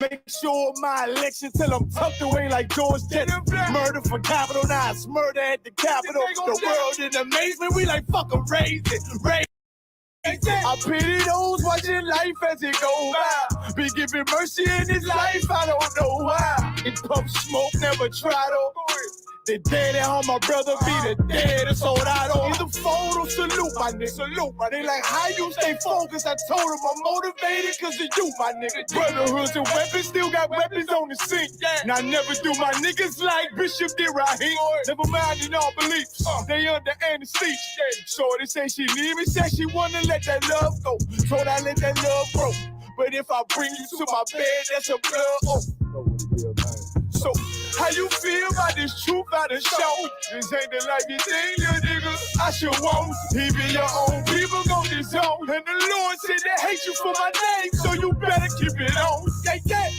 Make sure my election till I'm tucked away like George Jetson. Murder for capital, now it's murder at the Capitol. The world in amazement, we like fuck 'em, raise it, raise it. I pity those watching life as it go by. Be giving mercy in this life, I don't know why. In pump smoke, never try to. The dead at home, my brother be the dead, it's all I don't. In the photo, salute my nigga, salute my nigga. They like, how you stay focused? I told them I'm motivated cause of you, my nigga. Brotherhoods and weapons, still got weapons on the scene. And I never do my niggas like Bishop did Raheem. Never mind in all beliefs, they under anesthesia. Shorty say she leave me, said she wanna let that love go. Told I let that love grow. But if I bring you to my bed, that's a blood oath. So, how you feel about this truth out the show? This ain't the life you think, little nigga. I should want. Even your own people gon' disown. And the Lord said they hate you for my name, so you better keep it on. Yeah, yeah.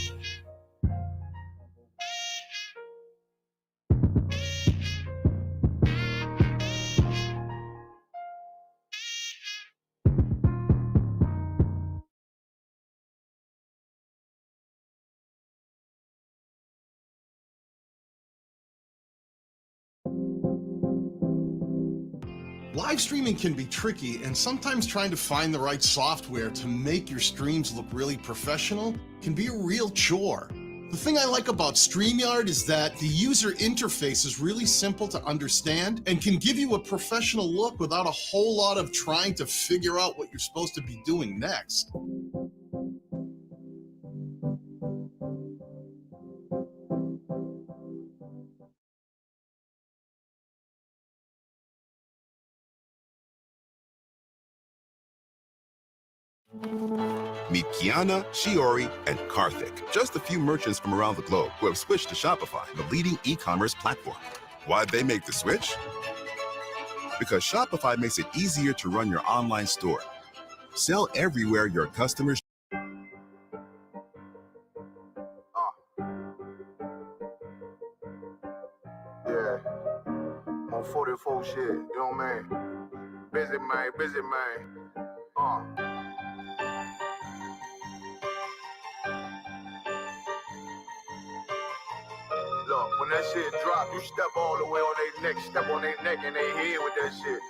Live streaming can be tricky, and sometimes trying to find the right software to make your streams look really professional can be a real chore. The thing I like about StreamYard is that the user interface is really simple to understand and can give you a professional look without a whole lot of trying to figure out what you're supposed to be doing next. Meet Kiana, Shiori, and Karthik, just a few merchants from around the globe who have switched to Shopify, the leading e-commerce platform. Why'd they make the switch? Because Shopify makes it easier to run your online store. Sell everywhere your customers. Yeah, on 44 shit, you know what I mean? Busy man, busy man. Look, when that shit drop, you step all the way on their neck, step on their neck and they head with that shit.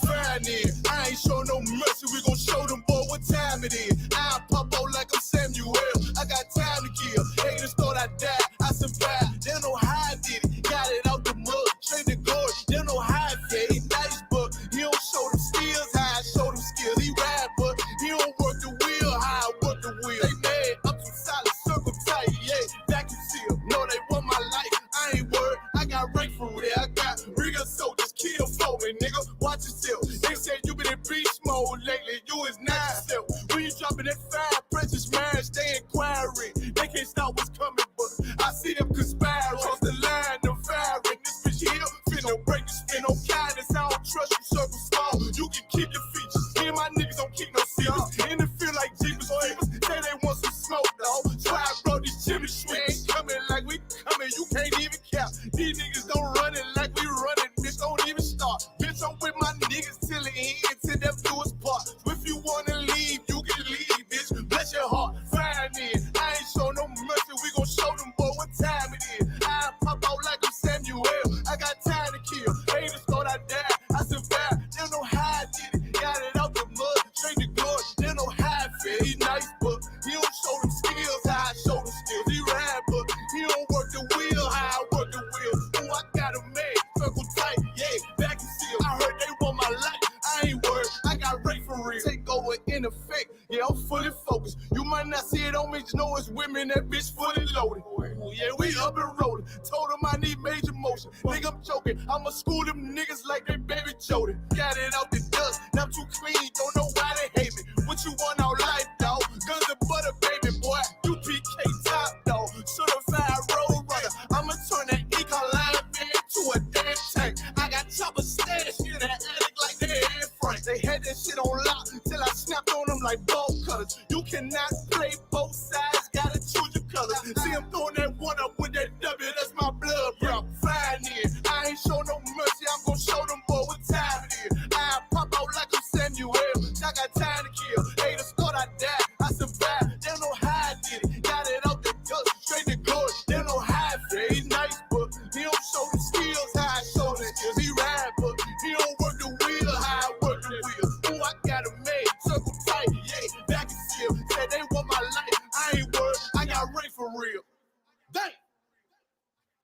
Fine it, I ain't show no mercy, we gon' show them boy what time it is. I pop out like I'm Samuel, I got time to kill. Haters thought I died, I survived. They don't know how I did it, got it out the mud, straight to glory. They don't know how I did it, nice but he don't show them skills, how I show them skills. He ride but he don't work the wheel, how I work the wheel. They mad, up to solid, circle tight, yeah, vacuum seal. No, they want my life, I ain't worried, I got rank from there, I got real soldiers, kill for me, nigga, watch yourself. They say you been in beast mode lately, you is not yourself. When you dropping that fire, precious marriage, they inquiring. They can't stop what's coming, but I see them conspiring. Cross the line, them firing. This bitch here, finna break the spin on kindness. I don't trust you, circle small. You can keep your features. Me and my niggas don't keep no secrets. And it feel like Jeepers Creepers. Say they want some smoke, dog. Try I brought these chimney sweets. Coming like we coming, you can't even cap. These niggas don't run it like we running, bitch, don't even start. Bitch, I'm with my niggas till the end, till them do us part. If you wanna leave, you can leave, bitch. Bless your heart, fine it. I ain't show no mercy, we gon' show them boy what time it is. I pop out like I'm Samuel, I got time to kill. Haters thought I died, I survived. They don't know how I did it, got it out the mud, straight to glory. They don't know how I feel. He nice, but he don't show them skills, how I show them skills. He ride, but he don't work the wheel, how I work the wheel. Ooh, I got a man, circle tight, yeah, back and seal. I heard they want my life, I ain't worried, I got rate for real. Take over in effect, yeah, I'm fully focused. You might not see it on me, just know it's women, that bitch fully loaded. Ooh, yeah, we up and rolling. Told them I need major motion. Think I'm joking, I'ma school them niggas like they baby Jody. Got it out the dust, now I'm too clean, don't know why they hate me. What you want out life, dog? Guns and butter, baby boy. U.P.K top, dog. Certified road runner. I'ma turn that econ line into a damn tank. I got choppers stash in the attic like they Anne Frank. They had that shit on lock till I snapped on them like bolt cutters. You cannot play both sides, gotta choose your colors. See him throwing that one up with that W, that's my blood, bro. Fine in. I ain't show no mercy, I'm gonna show them boy what time it is. I pop out like I'm Samuel, I got time to kill. Haters thought I died, I survived. They don't know how I did it,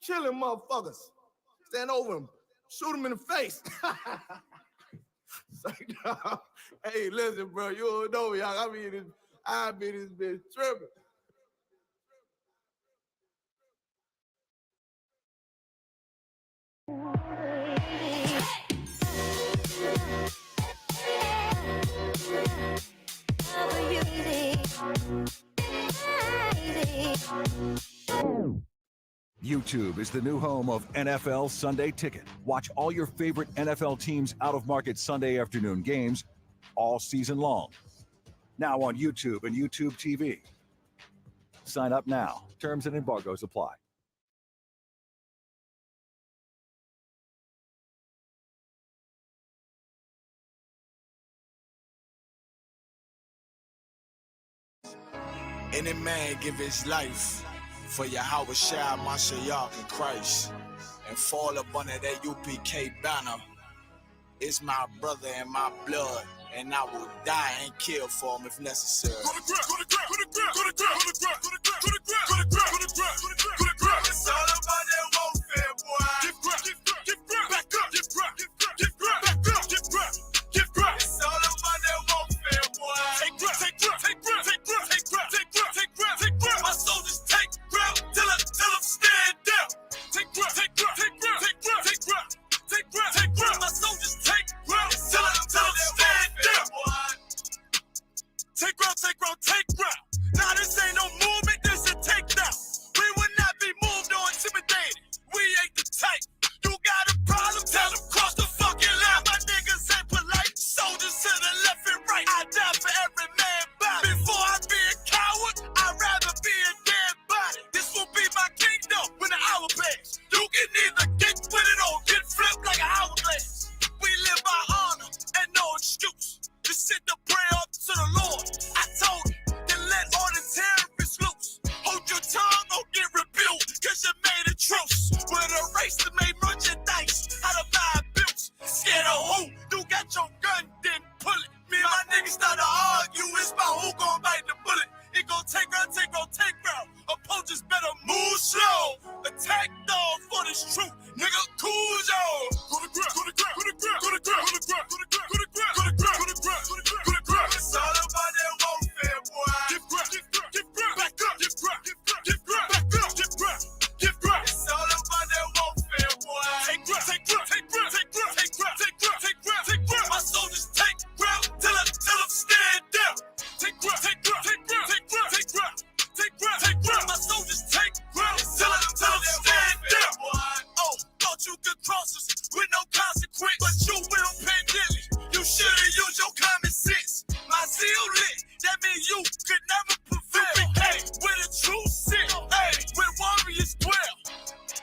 killing motherfuckers. Stand over him, shoot him in the face. Like, no. Hey, listen, bro, you don't know, y'all. I be this bitch tripping. YouTube is the new home of NFL Sunday Ticket. Watch all your favorite NFL teams' out-of-market Sunday afternoon games all season long. Now on YouTube and YouTube TV. Sign up now. Terms and embargoes apply. Any man give his life for YAHANNA, Mashiach, and Christ, and fall up under that U.P.K banner. It's my brother and my blood, and I will die and kill for him if necessary. It's all about that warfare, boy. Back up, back up, it's all about that warfare, boy. Take grip. My soldiers take grip till I'm stand down. Take grip. My soldiers take grip till I'm stand down. Take ground. Nah, this ain't no movement, this a takedown. We will not be moved or intimidated. We ain't the type. You got a problem, tell them cross the fucking line. My niggas ain't polite. Soldiers to the left and right. I die for every man body. Before I be a coward, I'd rather be a dead body. This will be my kingdom when the hour pass. You can either get with it or get flipped like an hourglass. We live by honor and no excuse. Just sit the prayer up to the Lord. I told him to let all the terrorists loose. Hold your tongue or get rebuked, cause you made a truce. With a race that made merchandise out of my bills. Scared of who? You got your gun, then pull it. Me and my niggas start to argue. It's about who gon' bite the bullet. It gon' take round. Opponents better move slow. Attack dog for this truth. Nigga, cool zone. Go to grip. It's all about that warfare, boy. Give grip. Back up. It's all about that warfare, boy. Take grip. My soldiers take grip till I'm stand down. Take grip. My soldiers take grip till I'm stand down. Oh, thought you could cross us with no consequence, but you will pay dearly. You should've used your common sense. My zeal lit, that means you could never prevail. Hey, with a true sit, hey, with warriors dwell.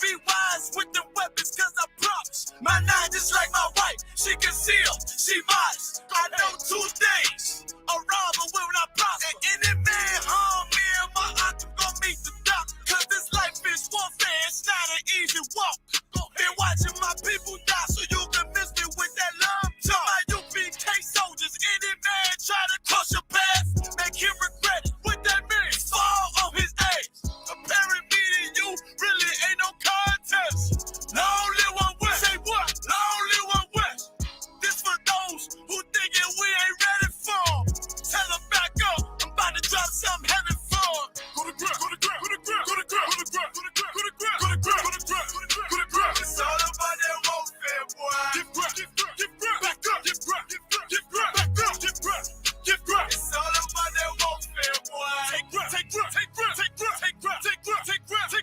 Be wise with the weapons, cause I promise. My nine just like my wife, she concealed, she modest. I know 2 things, a robber will not prosper. And any man harm me and my octave gon' meet the doctor. Cause this life is warfare, it's not an easy walk. Been watching my people die, so you can miss me with that love talk. My U.P.K soldiers, any man try to cross your path, make him regret it. What that means? Fall on his ass. Comparing me to you really ain't no contest. Lonely one west. Say what? Lonely one west. This for those who thinking we ain't ready for. Tell them back up. I'm about to drop something heavy for. Go to grip. It's all about that warfare, boy. Give grip. Back up. It's all about that warfare, boy. Take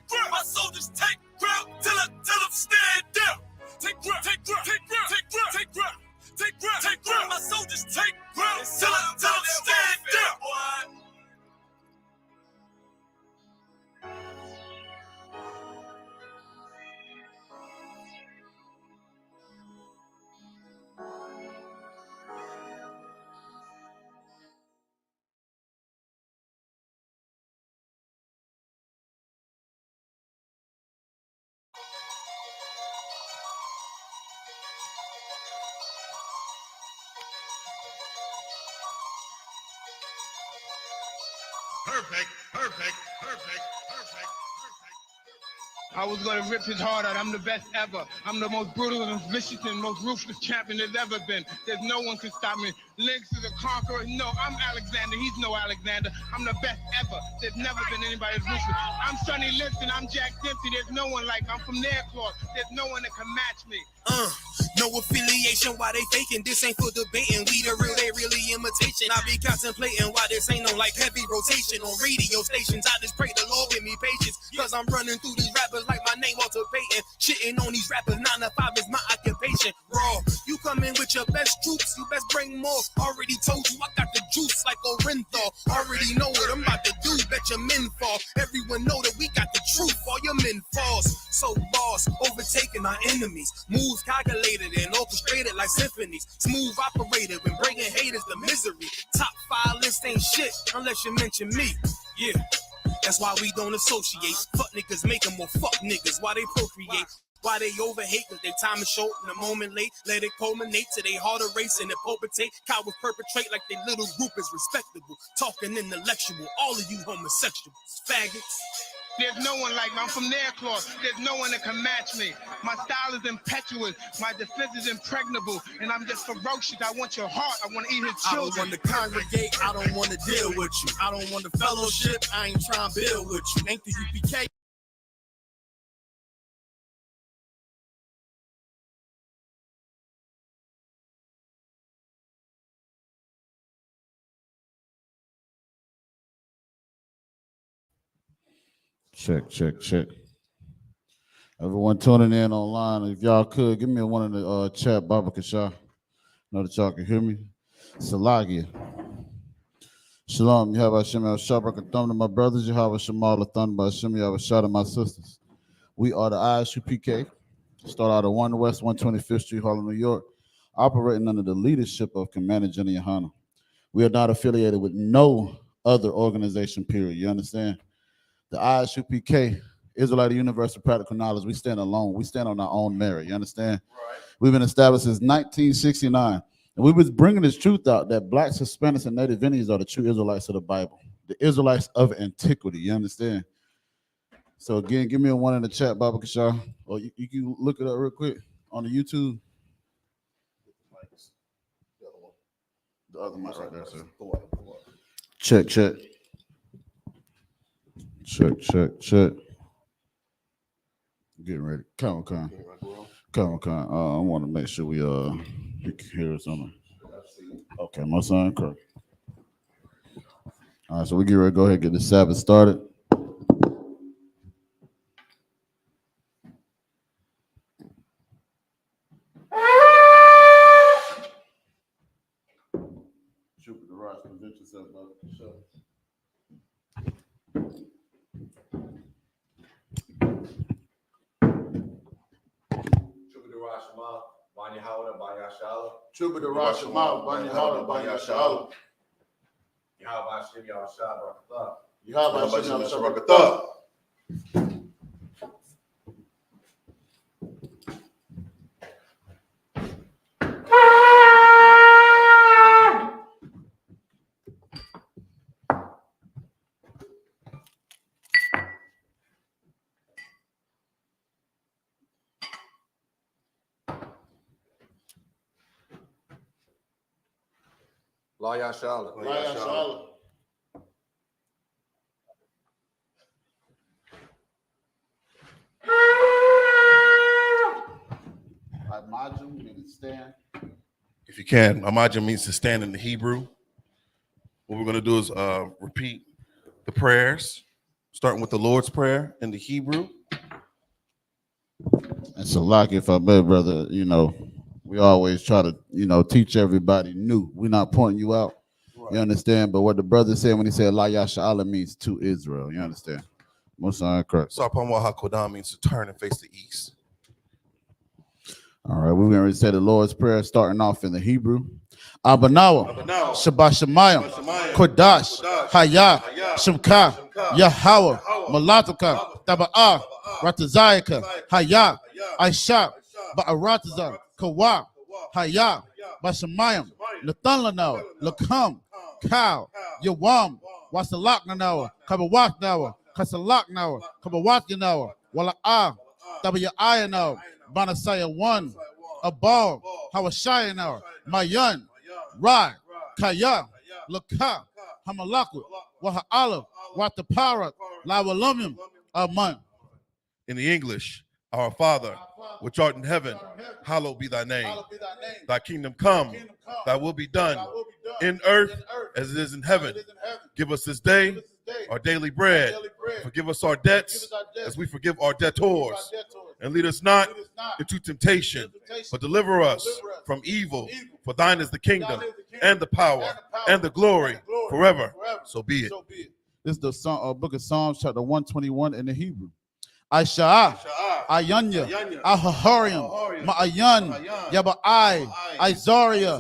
grip. My soldiers take grip till I'm stand down. Take grip. My soldiers take grip till I'm stand down. Perfect. I was gonna rip his heart out. I'm the best ever. I'm the most brutal and vicious and most ruthless champion there's ever been. There's no one can stop me. Lynx is a conqueror. No, I'm Alexander. He's no Alexander. I'm the best ever. There's never been anybody as ruthless. I'm Sonny Liston. I'm Jack Dempsey. There's no one like. I'm from their cloth. There's no one that can match me. No affiliation, why they faking? This ain't for debating. We the real, they really imitation. I be contemplating why this ain't no like heavy rotation on radio stations. I just pray the Lord give me patience, cause I'm running through these rappers like my name Walter Payton. Shitting on these rappers, 9 to 5 is my occupation. Raw, you come in with your best troops, you best bring more. Already told you I got the juice like Orenthal. Already know what I'm about to do, bet your men fall. Everyone know that we got the truth, all your men falls. So boss, overtaking our enemies. Moves calculated and orchestrated like symphonies. Smooth operated when bringing haters to misery. Top 5 list ain't shit unless you mention me. Yeah, that's why we don't associate. Fuck niggas make them more fuck niggas. Why they procreate? Why they overhate? Cause they time is short and a moment late. Let it culminate to they harder race and it palpitate. Cowards perpetrate like they little group is respectable. Talking intellectual, all of you homosexuals, faggots. There's no one like me. I'm from their cloth. There's no one that can match me. My style is impetuous. My defense is impregnable. And I'm just ferocious. I want your heart. I want to eat his children. I don't want to congregate. I don't want to deal with you. I don't want the fellowship. I ain't trying to build with you. Ain't the U.P.K. Check. Everyone tuning in online, if y'all could, give me a one in the chat, Baba Kasha. Know that y'all can hear me. Salagia. Shalom, Yahweh Hashem, Shabrak Thumb to my brothers, Yahweh Shemal, Thumb by Hashem, Yahweh Shah to my sisters. We are the I.S.U.P.K. Start out of 1 West 125th Street, Harlem, New York, operating under the leadership of Commander Jenny YAHANNA. We are not affiliated with no other organization, period. You understand? The I.S.U.P.K, Israelite Universal Practical Knowledge, we stand alone. We stand on our own merit. You understand? Right. We've been established since 1969. And we was bringing this truth out that blacks, Hispanics, and Native Indians are the true Israelites of the Bible. The Israelites of antiquity. You understand? So again, give me a one in the chat, Baba Kasha. Or you can look it up real quick on the YouTube. The other mic right there, sir. Check. Getting ready. Come on. I want to make sure you can hear us on the. Okay, my son, correct. All right, so we get ready to go ahead and get the Sabbath started. Jupiter Rise, present yourself, brother. Chuba the Rashama, Banya Hawda, Banya Shala. Yahweh Hashem, Yahweh Shabrakatah. La Yashala. Stand. If you can, Amajim means to stand in the Hebrew. What we're going to do is repeat the prayers, starting with the Lord's Prayer in the Hebrew. And so, like, if I may, brother, we always try to, teach everybody new. We're not pointing you out. Right. You understand? But what the brother said when he said La Yashala means to Israel. You understand? Musa correct. Sarpam HaKodam means to turn and face the east. All right, we're going to say the Lord's Prayer starting off in the Hebrew. Abanawa, Shabbat Shemayim, Kodash, Hayah, Shemka, Yahweh, Malatuka, Taba'ah, Ratazayaka, Hayah, I.S.U.P.K, Ba'arataza, Kawa, Hayah, Bashamayim, Lathanlanawa, Lakam, Cow, Yawam, Wasalaknanawa, Kabawaknawa, Kasalaknawa, Kabawaknawa, Wala'a, W-I-N-O, Banasaya 1, Abal, Hawashayana, Mayan, Rai, Kaya, Laka, Hamalaku, Waha'ala, Watapara, Lawalumim, Aman. In the English, our Father, which art in heaven, hallowed be thy name. Thy kingdom come, thy will be done in earth as it is in heaven. Give us this day our daily bread. Forgive us our debts as we forgive our debtors. And lead us not into temptation, but deliver us from evil. For thine is the kingdom and the power and the glory forever. So be it. This is the song, book of Psalms, chapter 121 in the Hebrew. I.S.U.P.K, Ayanya, Ahaharium, Ma'ayan, Yaba'ai, Izaria,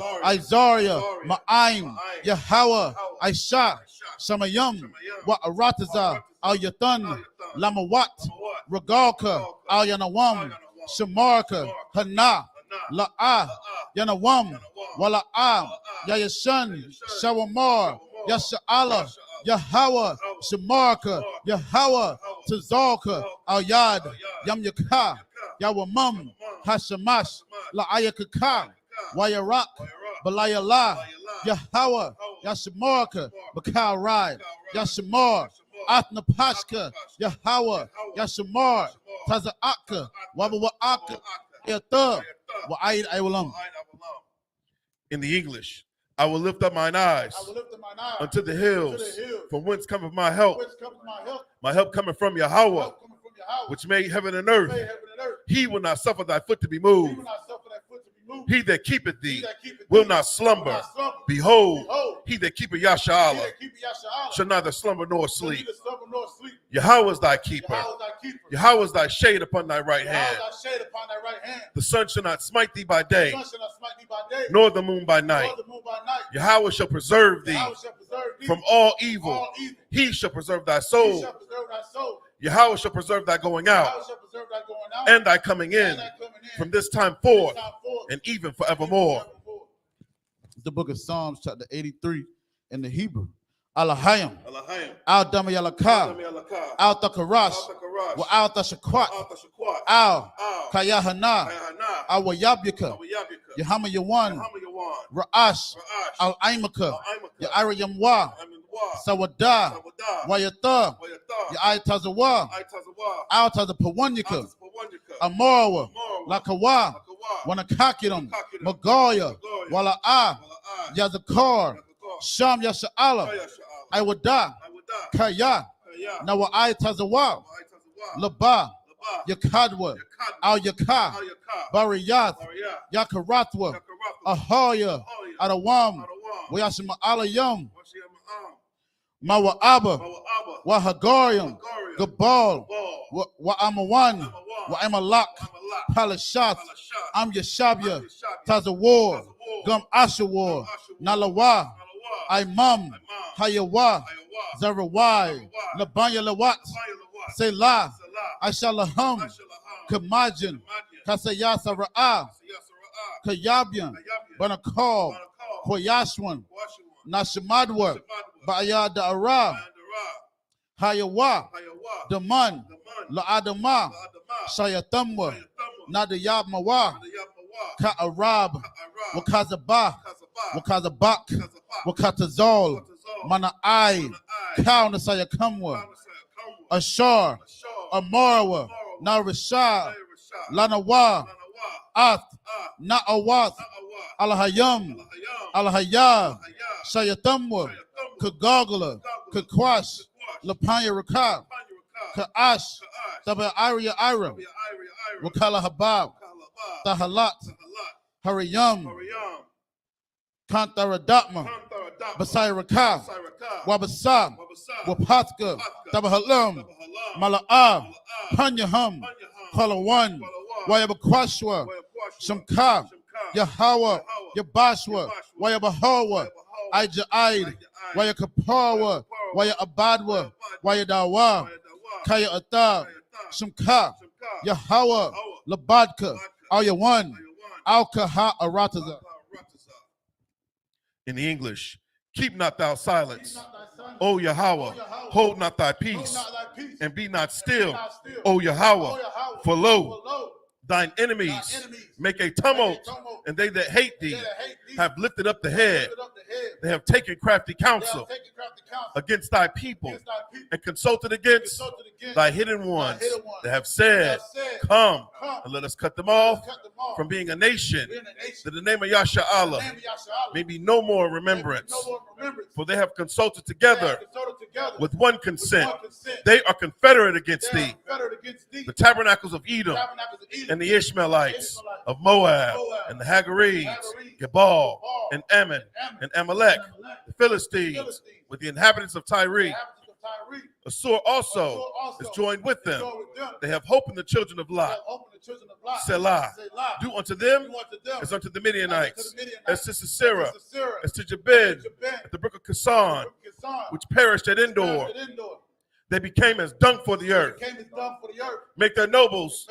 Ma'aim, Yahweh, Isha, Shamayam, Wa'arataza, Al-Yatan, Lamawat, Regalka, Al-Yanawam, Shamarka, Hana, La'ah, Yanawam, Wala'ah, Yayashan, Shawamar, Yasha'ala, Yahweh, Shamarka, Yahweh, Tazalka, Al-Yad, Yamyaka, Yawamam, Hashamash, La'ayakaka, Wayarak, Balayala, Yahweh, Yashamarka, Bakal Rai, Yashamar, Atnapashka, Yahweh, Yashamar, Taza'aka, Wabawa'aka, Yata, Wa'aid Awalam. In the English, I will lift up mine eyes unto the hills, from whence cometh my help. My help cometh from Yahweh, which made heaven and earth. He will not suffer thy foot to be moved. He that keepeth thee will not slumber. Behold, he that keepeth Yashala shall neither slumber nor sleep. Yahweh is thy keeper. Yahweh is thy shade upon thy right hand. The sun shall not smite thee by day, nor the moon by night. Yahweh shall preserve thee from all evil. He shall preserve thy soul. Yahweh shall preserve thy going out and thy coming in from this time forth and even forevermore. The book of Psalms, chapter 83 in the Hebrew. Alahayim, Al Damayalaka, Al Takarash, Wa Al Tashakwat, Al Kayahana, Al YAHANNA, Yahama Yawan, Ra'ash, Al Aimaka, Ya'ira Yamwa, Thawadah, Wayata, Ya'ai Tazawa, Al Tazapawanyaka, Amorawa, Lakawa, Wanakakiram, Magoya, Wala'a, Yazakar, Sham Yasha'ala, Iwada, Kaya, Nawa'ai Tazawa, Laba, Yakadwa, Al Yaka, Bariyath, Yakaratwa, Ahoya, Adawam, Wayashima Alayam, Mawa'aba, Wahagarium, Gabal, Wa'amawan, Wa'amalak, Palashath, Am Yashabya, Tazawar, Gum Ashawar, Nalawa, Imam, Hayawa, Zarawai, Labanya Lawat, Selah, Ashalaham, Kamajin, Kasayasa Ra'a, Kayabian, Banakal, Koyashwan, Nashamadwa, Ba'aya Da'ara, Hayawa, Daman, La'adama, Shayatamwa, Nadayabmawa, Ka'arab, Wakazabah, Wakazabak, Wakatazol, Mana'ai, Kau Nasayakamwa, Ashar, Amarawa, Narishah, Lanawa, Ath, Na'awath, Alahayam, Alahaya, Shayatamwa, Kagagala, Kakwash, Lapanya Rakab, Ka'ash, Taba'iria Ira, Wakala Habab, Tahalat, Hariyam, Kantaradatma, Basai Rakab, Wabasam, Wapatka, Tabahalam, Mala'ab, Panyaham, Kalawan, Wayabakwashwa, Shamka, Yahweh, Yabashwa, Wayabahawa, Ija'id, Wayakapawa, Wayabadwa, Wayadawa, Kaya Atab, Shamka, Yahweh, Labadka, Ayawan, Alkaha Arataza. In the English, keep not thou silence, O Yahweh, hold not thy peace, and be not still, O Yahweh, for lo, thine enemies make a tumult, and they that hate thee have lifted up the head. They have taken crafty counsel against thy people and consulted against thy hidden ones. They have said, come and let us cut them off from being a nation, that the name of Yasha Allah may be no more remembrance. For they have consulted together with one consent. They are confederate against thee. The tabernacles of Edom and the Ishmaelites of Moab and the Hagarenes, Gebal and Ammon and Amalek, the Philistines with the inhabitants of Tyre. Assur also is joined with them. They have hope in the children of Lot. Selah. Do unto them as unto the Midianites, as to Sisera, as to Jabin, at the brook of Kasan, which perished at Endor. They became as dung for the earth. Make their nobles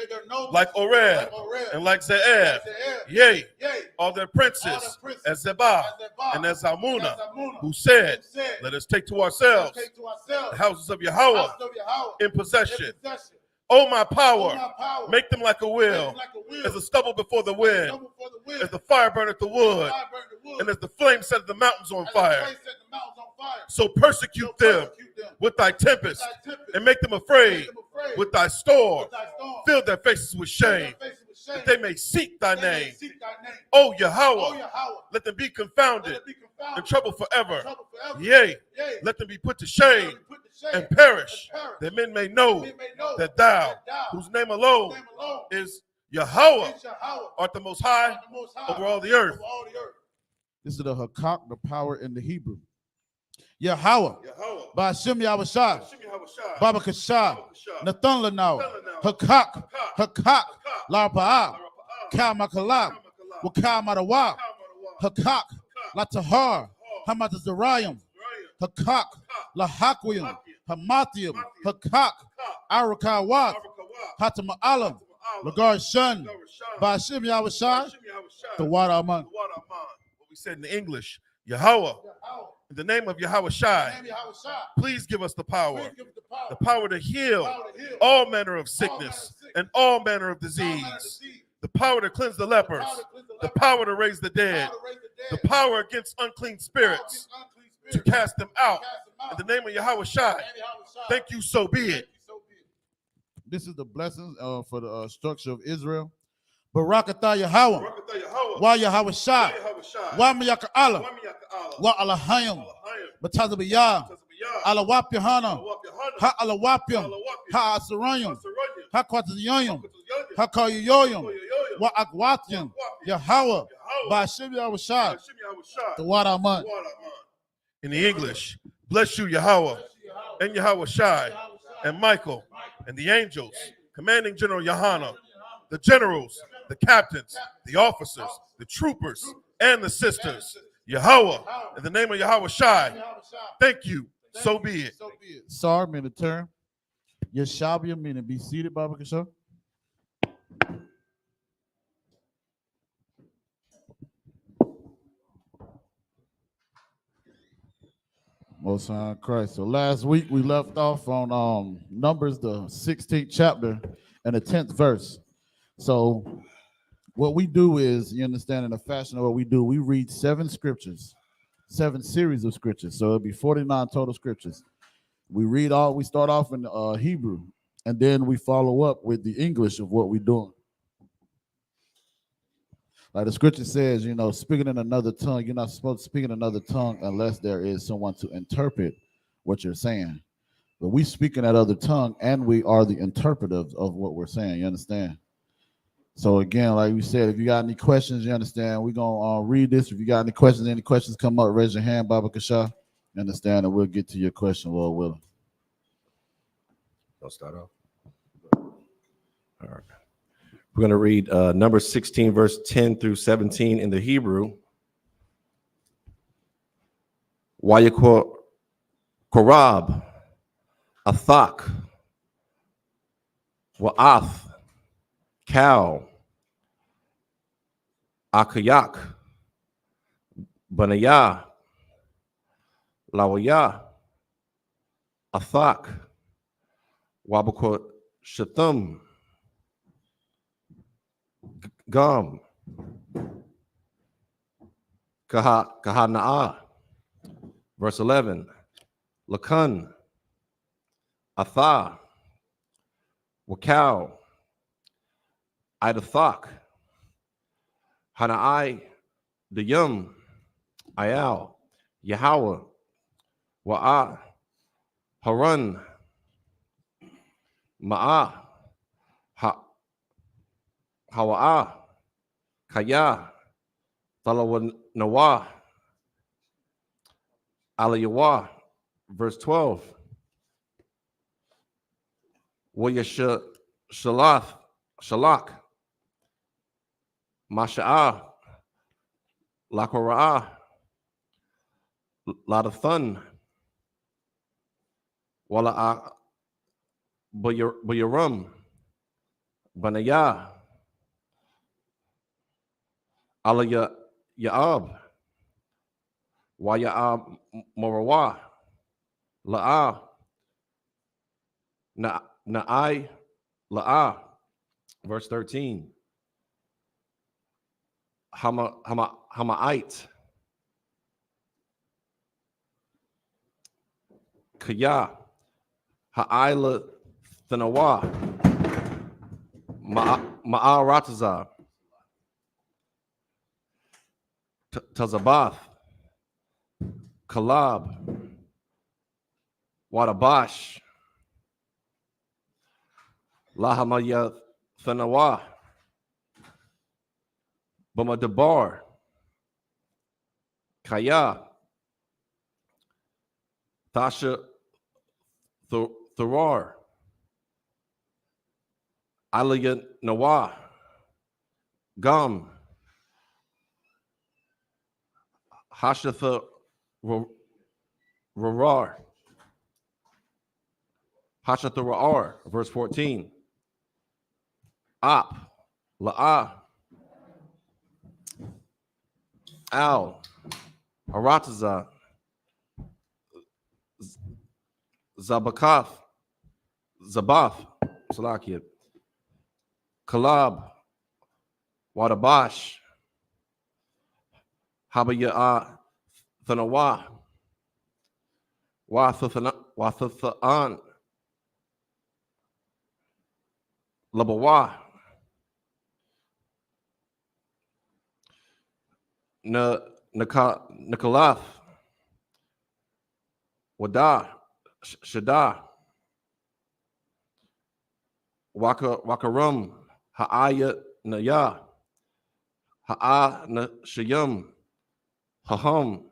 like Oreb and like Zeeb. Yea, all their princes as Zebah and as Zalmunna, who said, let us take to ourselves the houses of Yahweh in possession. O my power, make them like a wheel, as the stubble before the wind, as the fire burneth the wood, and as the flame set the mountains on fire. So persecute them with thy tempest, and make them afraid with thy storm. Fill their faces with shame, that they may seek thy name. O Yahweh, let them be confounded and troubled forever. Yea, let them be put to shame and perish, that men may know that thou, whose name alone is Yahweh, art the most high over all the earth. This is the Hakak, the power in the Hebrew. Yahweh, Ba'ashem Yahweh, Baba Kashah, Nathan Lanau, Hakak, Hakak, Larpa'ah, Kal Makalab, Wakal Madawa, Hakak, Latahar, Hamad Zarayim, Hakak, Lahakwim, Hamathium, Hakak, Arakawat, Hatama Alam, Lagar Shun, Ba'ashem Yahweh, THAWADAH. What we said in English, Yahweh. In the name of Yahweh Shai, please give us the power to heal all manner of sickness and all manner of disease, the power to cleanse the lepers, the power to raise the dead, the power against unclean spirits, to cast them out. In the name of Yahweh Shai, thank you, so be it. This is the blessings for the structure of Israel. Barakatah Yahweh, Wa Yahweh Shai, Wa Miyaka Allah, Wa Alahayim, Batazabiyah, Alawap Yohana, Ha Alawapyam, Ha Asarayim, Ha Kwatazayim, Ha Kayoyim, Wa Akwatyam, Yahweh, Ba'ashem Yahweh Shai, THAWADAH. In the English, bless you, Yahweh, and Yahweh Shai, and Michael, and the angels, commanding General YAHANNA, the generals, the captains, the officers, the troopers, and the sisters. Yahweh, in the name of Yahweh Shai, thank you, so be it. Sar meaning turn. Yeshabia meaning be seated, Baba Kasha. Most High Christ. So last week we left off on Numbers, the 16th chapter and the 10th verse. So what we do is, you understand, in the fashion of what we do, we read 7 scriptures, 7 series of scriptures. So it'll be 49 total scriptures. We start off in Hebrew, and then we follow up with the English of what we're doing. Like the scripture says, speaking in another tongue, you're not supposed to speak in another tongue unless there is someone to interpret what you're saying. But we speak in that other tongue, and we are the interpreters of what we're saying. You understand? So again, like we said, if you got any questions, you understand, we're going to read this. If you got any questions come up, raise your hand, Baba Kasha. You understand, and we'll get to your question, Lord willing. I'll start off. All right. We're going to read Numbers 16, verse 10 through 17 in the Hebrew. Wayakor Korab, Athak, Wa'ath, Cal, Akayak, Banayah, Lawayah, Athak, Wabakot Shathum, Gum, Kahana'a. Verse 11, Lakan, Atha, Wakau, Idathak, Hanai, Dayum, Ayal, Yahweh, Wa'a, Harun, Ma'a, Hawa'a, Kaya, Talawa, Aliyawa. Verse 12, Wayasha Shalak, Masha'a, Lakora'ah, Ladathan, Wala'a, Bayarum, Banaya, Alaya Ya'ab, Waya'ab Morawa, La'a, Na'ai, La'a. Verse 13, Hama'ite, Kaya, Ha'ila Thanawa, Ma'arataza, Tazabath, Kalab, Wadabash, Lahamaya Thanawa, Bamadabar, Kaya, Thasha Thurar, Alaya Nawa, Gum, Hashatha Rarar, Hashatha Rarar, verse 14, Ap, La'a, Al, Arataza, Zabakath, Zabath, Salakia, Kalab, Wadabash, Habaya'a Thanawa, Wathathan, Labawa, Nikalath, Wada, Shada, Wakarum, Ha'aya Naya, Ha'a Shayum, Hahum,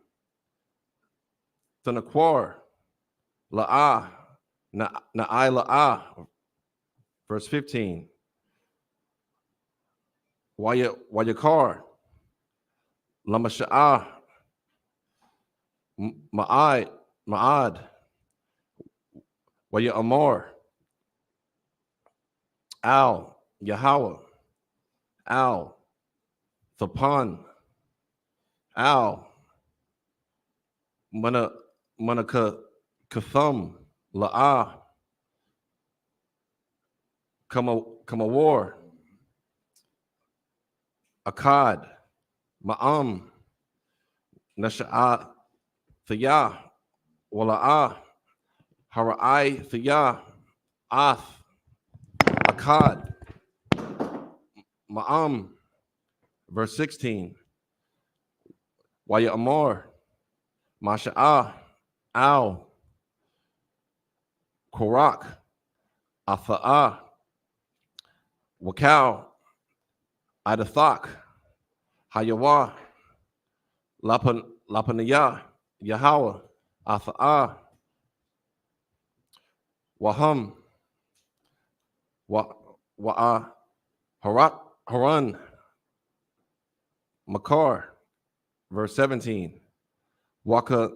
Thanakwar, La'a, Na'ai La'a. Verse 15, Wayakar, Lamasha'ah, Ma'ad, Waya Amor, Al, Yahweh, Al, Thapan, Al, Manaka, Kathum, La'ah, Kamawar, Akkad, Ma'am, Nasha'ah, Thayah, Wala'ah, Hara'ai, Thayah, Ath, Akkad, Ma'am. Verse 16, Waya Amor, Masha'ah, Al, Korak, Atha'ah, Wakau, Idathak, Hayawa, Lapaniyah, Yahweh, Atha'ah, Waham, Wa'a, Haran, Makar. Verse 17, Wakwa,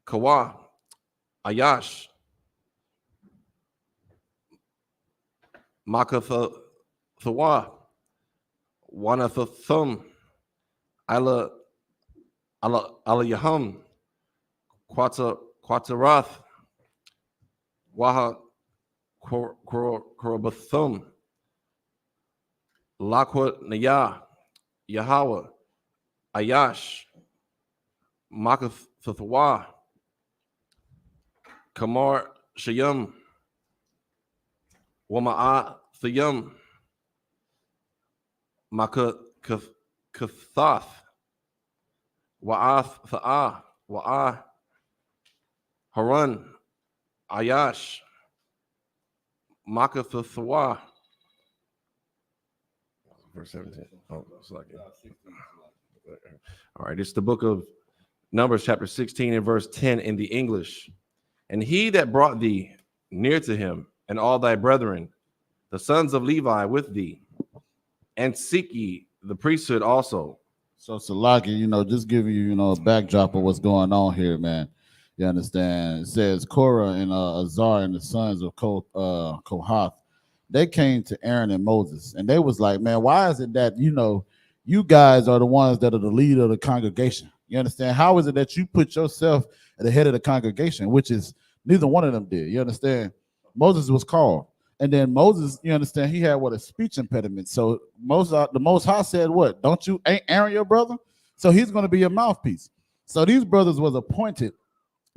Kawa, Ayash, Makathawa, Wanathathum, Ala Yahum, Quata Quatarath, Waha Korobathum, Lakwa Naya, Yahweh, Ayash, Makathwa, Kamar Shayam, Wama'a Thayam, Makathath, Wa'ath Tha'ah, Wa'ah, Haran, Ayash, Makathwa. Verse 17. Oh, it's like it. All right, it's the book of Numbers, chapter 16 and verse 10 in the English. And he that brought thee near to him, and all thy brethren, the sons of Levi with thee, and seek ye the priesthood also. So Salaki, just giving you, a backdrop of what's going on here, man. You understand? It says Korah and Azar and the sons of Kohath, they came to Aaron and Moses, and they was like, man, why is it that, you guys are the ones that are the leader of the congregation? You understand? How is it that you put yourself at the head of the congregation, which is neither one of them did? You understand? Moses was called. And then Moses, you understand, he had a speech impediment. So the Most High said, what? Ain't Aaron your brother? So he's going to be your mouthpiece. So these brothers was appointed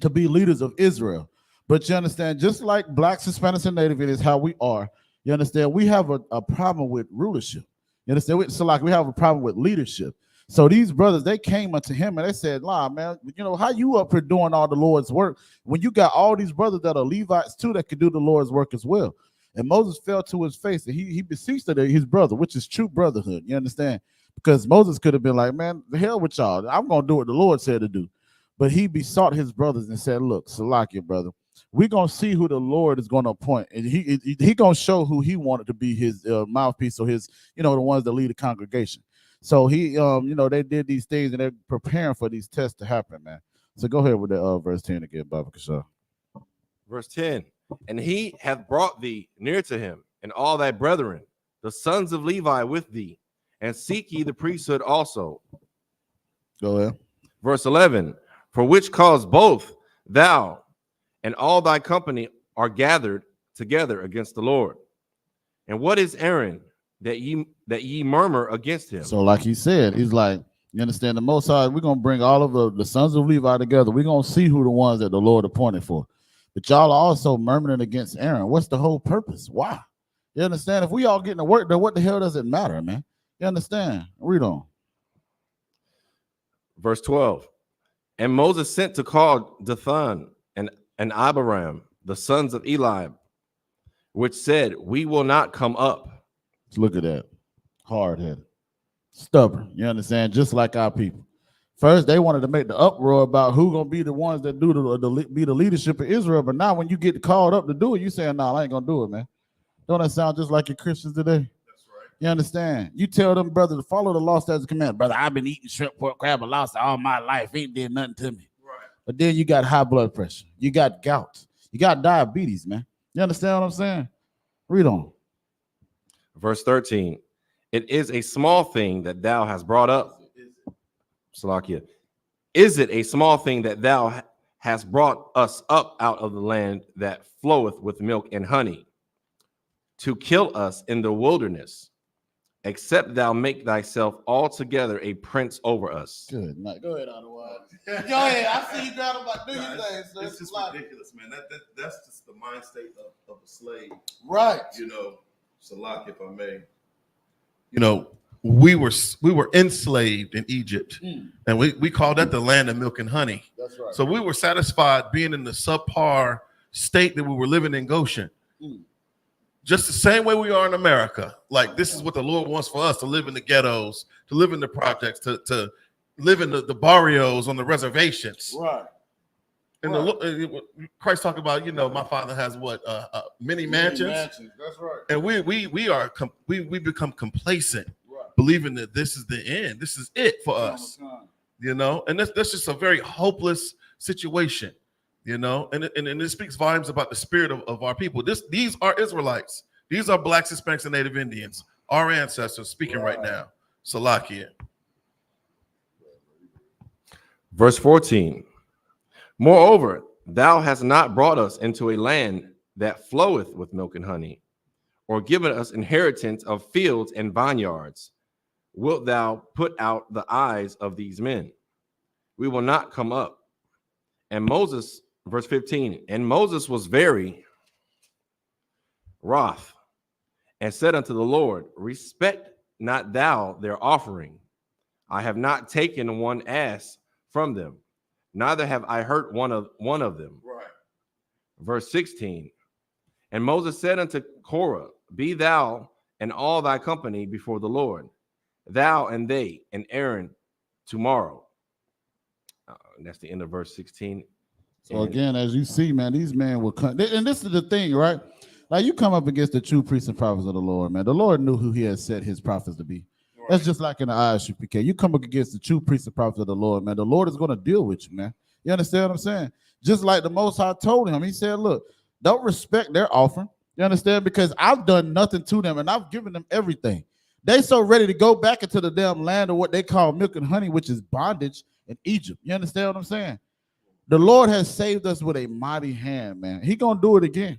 to be leaders of Israel. But you understand, just like blacks, Hispanics, and Native, it is how we are. You understand? We have a problem with rulership. You understand? So like we have a problem with leadership. So these brothers, they came unto him and they said, "Nah, man, how you up here doing all the Lord's work when you got all these brothers that are Levites too that could do the Lord's work as well?" And Moses fell to his face and he beseeched his brother, which is true brotherhood. You understand? Because Moses could have been like, "Man, the hell with y'all. I'm going to do what the Lord said to do." But he besought his brothers and said, "Look, Salakia, brother, we're going to see who the Lord is going to appoint. And he going to show who he wanted to be his mouthpiece or his, the ones that lead the congregation." So he, they did these things and they're preparing for these tests to happen, man. So go ahead with that verse 10 again, Baba Kasha. Verse 10. And he hath brought thee near to him, and all thy brethren, the sons of Levi with thee, and seek ye the priesthood also. Go ahead. Verse 11. For which cause both thou and all thy company are gathered together against the Lord. And what is Aaron that ye murmur against him? So like he said, he's like, you understand, the Most High, we're going to bring all of the sons of Levi together. We're going to see who the ones that the Lord appointed for. But y'all are also murmuring against Aaron. What's the whole purpose? Why? You understand? If we all getting to work, then what the hell does it matter, man? You understand? Read on. Verse 12. And Moses sent to call Dathan and Abiram, the sons of Eliab, which said, we will not come up. Let's look at that. Hard-headed. Stubborn. You understand? Just like our people. First, they wanted to make the uproar about who gonna be the ones that be the leadership of Israel. But now, when you get called up to do it, you saying, "No, I ain't gonna do it, man." Don't that sound just like your Christians today? That's right. You understand? You tell them, brother, to follow the law, statutes, and commandments. Brother, I've been eating shrimp, pork, crab, and lobster all my life. Ain't did nothing to me. Right. But then you got high blood pressure. You got gout. You got diabetes, man. You understand what I'm saying? Read on. Verse 13. It is a small thing that thou hast brought up. Salakia. Is it a small thing that thou hast brought us up out of the land that floweth with milk and honey, to kill us in the wilderness, except thou make thyself altogether a prince over us? Good night. Go ahead, otherwise. Go ahead. I see you got him like do your thing. So it's just ridiculous, man. That's just the mind state of a slave. Right. Salak, if I may. We were enslaved in Egypt, and we called that the land of milk and honey. That's right. So we were satisfied being in the subpar state that we were living in Goshen. Just the same way we are in America. Like, this is what the Lord wants for us, to live in the ghettos, to live in the projects, to live in the barrios on the reservations. Right. And Christ talked about, my father has many mansions. That's right. And we become complacent, believing that this is the end. This is it for us, and that's just a very hopeless situation, and it speaks volumes about the spirit of our people. These are Israelites. These are blacks, Hispanics, and Native Indians, our ancestors speaking right now. Salakia. Verse 14. Moreover, Thou hast not brought us into a land that floweth with milk and honey, or given us inheritance of fields and vineyards. Wilt thou put out the eyes of these men? We will not come up. And Moses, verse 15, and Moses was very wroth, and said unto the Lord, respect not thou their offering. I have not taken one ass from them, neither have I hurt one of them. Right. Verse 16, and Moses said unto Korah, be thou and all thy company before the Lord, thou and they and Aaron tomorrow. And that's the end of verse 16. So again, as you see, man, these men will come, and this is the thing, right? Like you come up against the true priests and prophets of the Lord, man. The Lord knew who he had set his prophets to be. Right. That's just like in the I.S.U.P.K. You come up against the true priests and prophets of the Lord, man. The Lord is going to deal with you, man. You understand what I'm saying? Just like the Most High told him, he said, look, don't respect their offering. You understand? Because I've done nothing to them and I've given them everything. They so ready to go back into the damn land of what they call milk and honey, which is bondage in Egypt. You understand what I'm saying? The Lord has saved us with a mighty hand, man. He gonna do it again.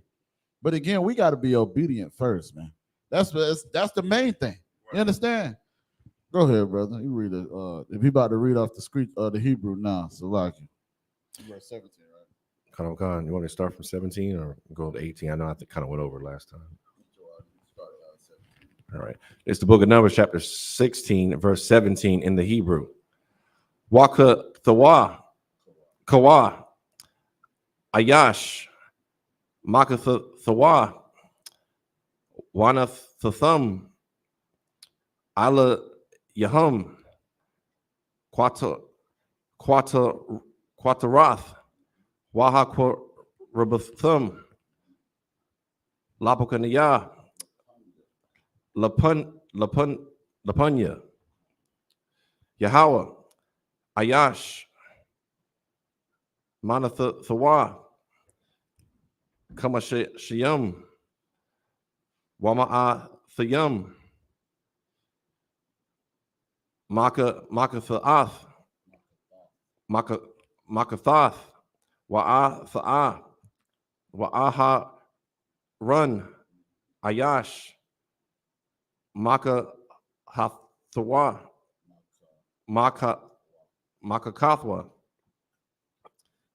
But again, we got to be obedient first, man. That's the main thing. You understand? Go ahead, brother. You read it. If you about to read off the script, the Hebrew now, so like verse 17, right? Khan, you want to start from 17 or go to 18? I know I kind of went over last time. All right. It's the book of Numbers, chapter 16, verse 17 in the Hebrew. Waka Thawa, Kawa, Ayash, Makathawa, Wanathathum, Ala Yahum, Quatarath, Wahakurabathum, Lapokanaya, Lapunya, Yahweh, Ayash, Manathawa, Kamashayam, Wama'athayam, Makathath, Makathath, Wa'atha'ah, Wa'aha Run, Ayash, Makahathawa, Makakathwa.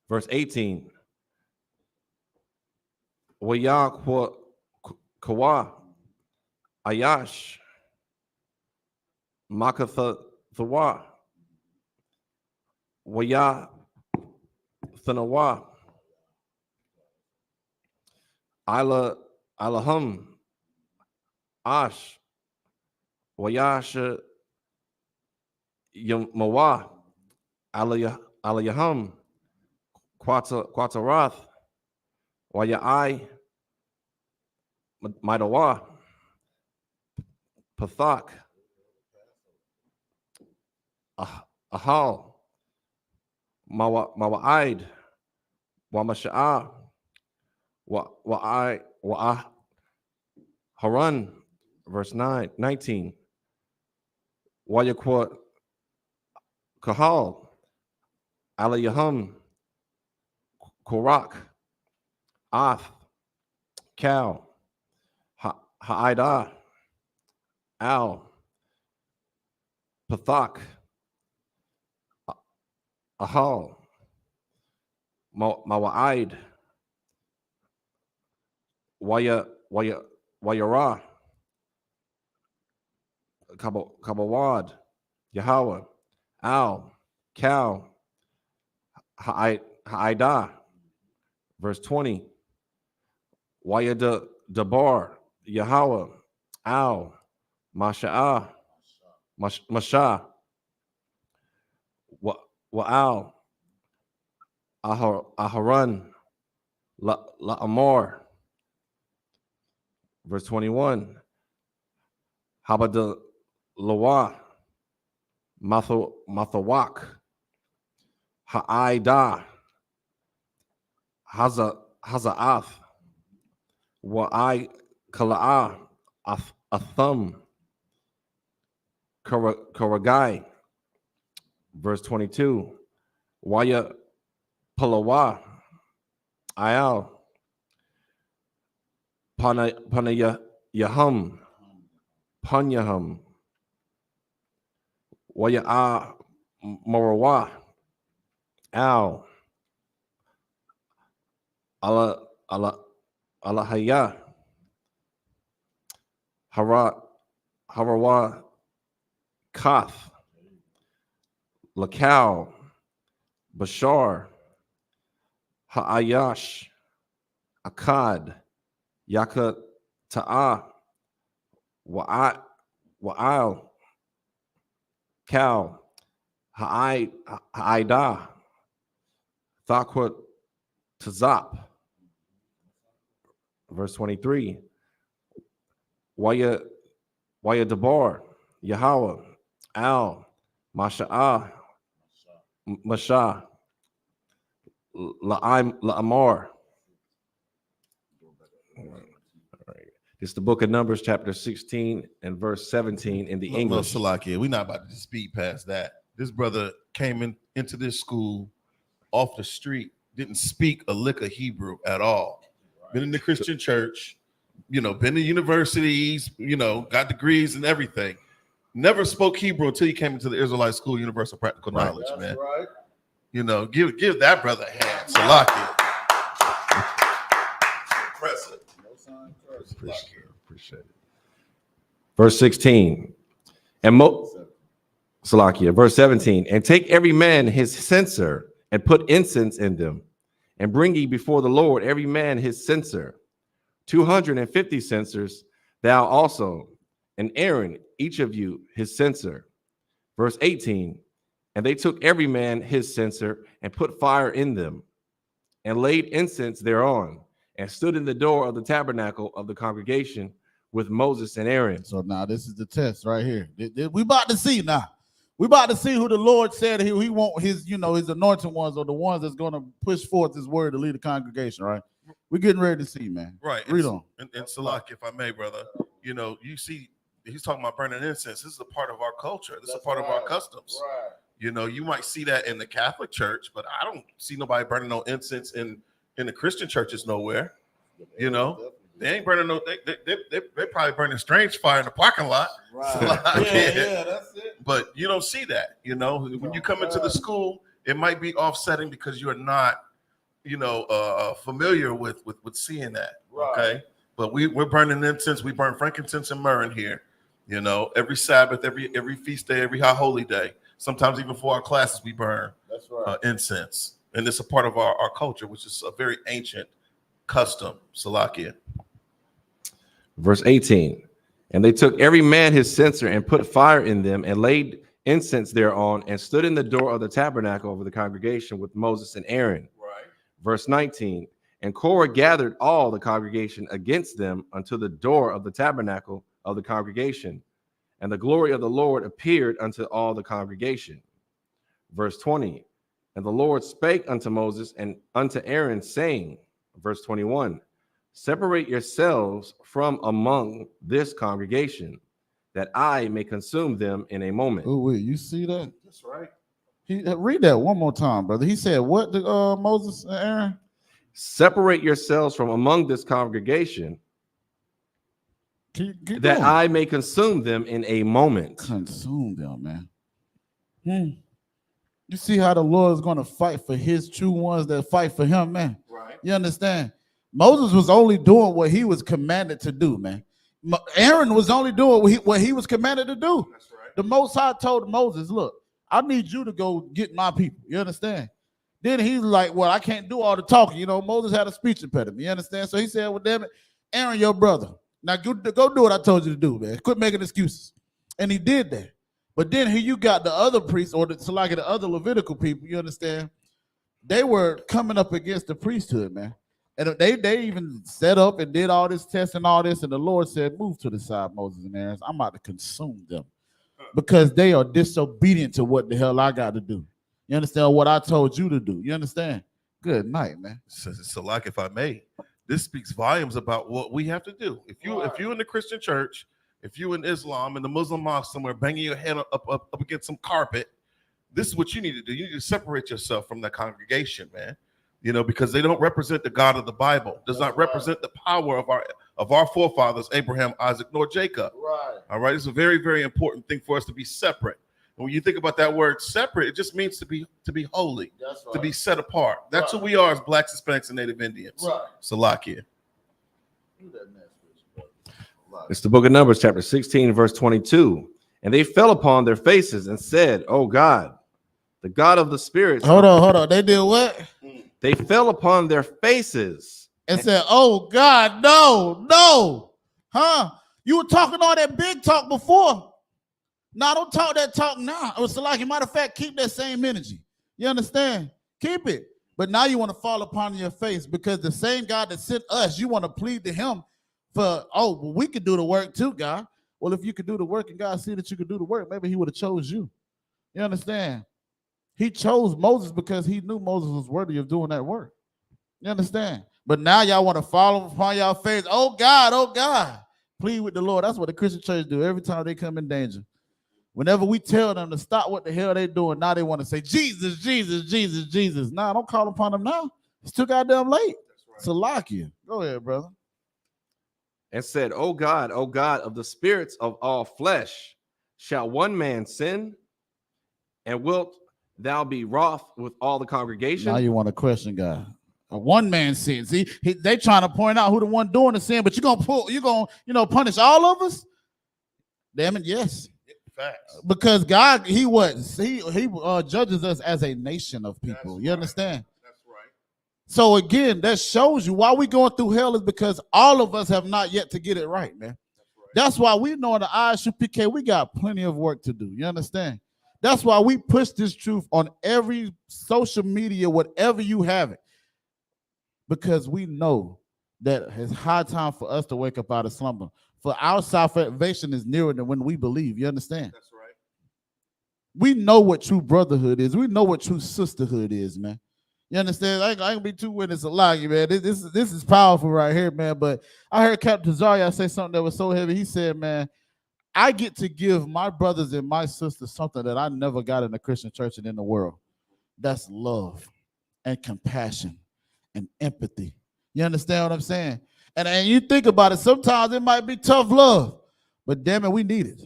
Verse 18. Waya Kawa, Ayash, Makathawa, Waya Thanawa, Ilahum, Ash, Wayasha Yamawa, Alayahum, Quatarath, Wayai, Maidawa, Pathak, Ahal, Mawa'id, Wamasha'a, Wa'ah, Haran, verse 19, Wayakwat, Kahal, Alayahum, Korak, Ath, Cal, Ha'ida, Al, Pathak, Ahal, Mawa'id, Wayara, Kabawad, Yahweh, Al, Cal, Ha'ida, verse 20, Wayada Dabar, Yahweh, Al, Masha'ah, Masha, Wa'al, Aharan, La'amor, verse 21, Habada Lawa, Mathawak, Ha'ida, Haza'ath, Wa'ai Kala'ah, Athum, Karagai, verse 22, Waya Palawa, Ayal. Panayahum. Panyahum. Waya'a Morawa. Al. Alahaya. Harawa Kath. Lakau. Bashar. Ha'ayash. Akkad. Yaka Ta'a. Wa'al. Cal. Ha'ida. Thakwat Tazap. Verse 23. Waya Debar. Yahweh. Al. Masha'ah. Masha. La'amar. It's the book of Numbers, chapter 16 and verse 17 in the English. Salakia, we're not about to just speed past that. This brother came into this school off the street, didn't speak a lick of Hebrew at all. Been in the Christian church, been to universities, got degrees and everything. Never spoke Hebrew until he came into the Israelite School, Universal Practical Knowledge, man. Right. Give that brother a hand. Salakia. Impressive. Appreciate it. Verse 16. Salakia. Verse 17. And take every man his censer and put incense in them, and bring ye before the Lord every man his censer, 250 censers, thou also, and Aaron, each of you, his censer. Verse 18. And they took every man his censer and put fire in them, and laid incense thereon, and stood in the door of the tabernacle of the congregation with Moses and Aaron. So now this is the test right here. We about to see now. We about to see who the Lord said he want his, his anointed ones, or the ones that's going to push forth his word to lead the congregation, right? We're getting ready to see, man. Right. Read on. And Salak, if I may, brother, you see, he's talking about burning incense. This is a part of our culture. This is a part of our customs. Right. You might see that in the Catholic Church, but I don't see nobody burning no incense in the Christian churches nowhere. They ain't burning no. They probably burning strange fire in the parking lot. Right. Yeah, that's it. But you don't see that. When you come into the school, it might be offsetting because you're not, familiar with seeing that. Right. Okay. But we're burning incense. We burn frankincense and myrrh in here. Every Sabbath, every feast day, every high holy day. Sometimes even for our classes, we burn incense. And it's a part of our culture, which is a very ancient custom. Salakia. Verse 18. And they took every man his censer and put fire in them, and laid incense thereon, and stood in the door of the tabernacle of the congregation with Moses and Aaron. Right. Verse 19. And Korah gathered all the congregation against them unto the door of the tabernacle of the congregation. And the glory of the Lord appeared unto all the congregation. Verse 20. And the Lord spake unto Moses and unto Aaron, saying, verse 21, separate yourselves from among this congregation, that I may consume them in a moment. Oh, wait, you see that? That's right. Read that one more time, brother. He said, what to Moses and Aaron? Separate yourselves from among this congregation, keep that going. I may consume them in a moment. Consume them, man. You see how the Lord is going to fight for his true ones that fight for him, man. Right. You understand? Moses was only doing what he was commanded to do, man. Aaron was only doing what he was commanded to do. That's right. The Most High told Moses, look, I need you to go get my people. You understand? Then he's like, well, I can't do all the talking. Moses had a speech impediment. You understand? So he said, well, damn it, Aaron, your brother. Now go do what I told you to do, man. Quit making excuses. And he did that. But then here you got the other priests, or the other Levitical people, you understand? They were coming up against the priesthood, man. And they even set up and did all this test and all this. And the Lord said, move to the side, Moses and Aaron. I'm about to consume them because they are disobedient to what the hell I got to do. You understand what I told you to do? You understand? Good night, man. So like, if I may, this speaks volumes about what we have to do. If you in the Christian church, if you in Islam, in the Muslim mosque somewhere, banging your head up against some carpet, this is what you need to do. You need to separate yourself from the congregation, man. you know, because they don't represent the God of the Bible. Does not represent the power of our forefathers, Abraham, Isaac, nor Jacob. Right. All right. It's a very, very important thing for us to be separate. And when you think about that word separate, it just means to be holy, to be set apart. That's who we are as Blacks, Hispanics, and Native Indians. Right. Salakia. It's the book of Numbers, chapter 16, verse 22. And they fell upon their faces and said, "Oh God, the God of the spirits." Hold on. They did what? They fell upon their faces and said, "Oh God, no. Huh? You were talking all that big talk before. Now don't talk that talk now. It was like, matter of fact, keep that same energy. You understand? Keep it. But now you want to fall upon your face because the same God that sent us, you want to plead to him for, well, we could do the work too, God. Well, if you could do the work and God see that you could do the work, maybe he would have chose you. You understand? He chose Moses because he knew Moses was worthy of doing that work. You understand? But now y'all want to fall upon y'all face. Oh God. Plead with the Lord. That's what the Christian church do every time they come in danger. Whenever we tell them to stop what the hell they doing, now they want to say, Jesus. Nah, don't call upon them now. It's too goddamn late. That's right. Salakia. Go ahead, brother. and said, O God of the spirits of all flesh, shall one man sin, and wilt thou be wroth with all the congregation? Now you want to question God. A one man sin. See, they trying to point out who the one doing the sin, but you're gonna punish all of us? Damn it, yes. Facts. Because God, he judges us as a nation of people. That's you understand? That's right. So again, that shows you why we going through hell is because all of us have not yet to get it right, man. That's why we know in the I.S.U.P.K, we got plenty of work to do. You understand? That's why we push this truth on every social media, whatever you have it. Because we know that it's high time for us to wake up out of slumber. For our salvation is nearer than when we believe. You understand? That's right. We know what true brotherhood is. We know what true sisterhood is, man. You understand? I ain't gonna be too witness a lot, man. This is powerful right here, man. But I heard Captain Zaria say something that was so heavy. He said, man, I get to give my brothers and my sisters something that I never got in the Christian church and in the world. That's love and compassion and empathy. You understand what I'm saying? And you think about it, sometimes it might be tough love, but damn it, we need it.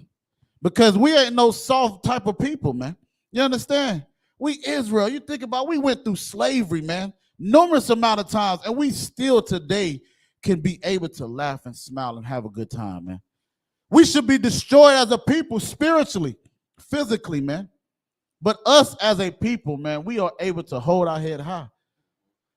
Because we ain't no soft type of people, man. You understand? We Israel, you think about it, we went through slavery, man, numerous amount of times, and we still today can be able to laugh and smile and have a good time, man. We should be destroyed as a people spiritually, physically, man. But us as a people, man, we are able to hold our head high.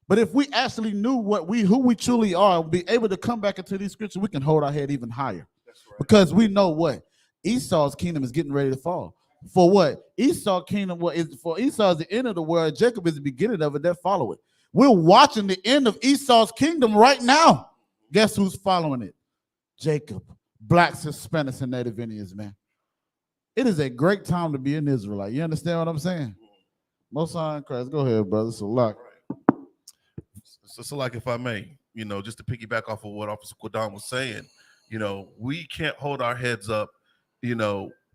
But if we actually knew who we truly are and be able to come back into these scriptures, we can hold our head even higher. That's right. Because we know what? Esau's kingdom is getting ready to fall. For what? Esau's kingdom, for Esau is the end of the world. Jacob is the beginning of it. That follow it. We're watching the end of Esau's kingdom right now. Guess who's following it? Jacob. Blacks, Hispanics, and Native Indians, man. It is a great time to be an Israelite. You understand what I'm saying? Most High in Christ. Go ahead, brother. So lock. So like, if I may, just to piggyback off of what Officer Quadan was saying, we can't hold our heads up,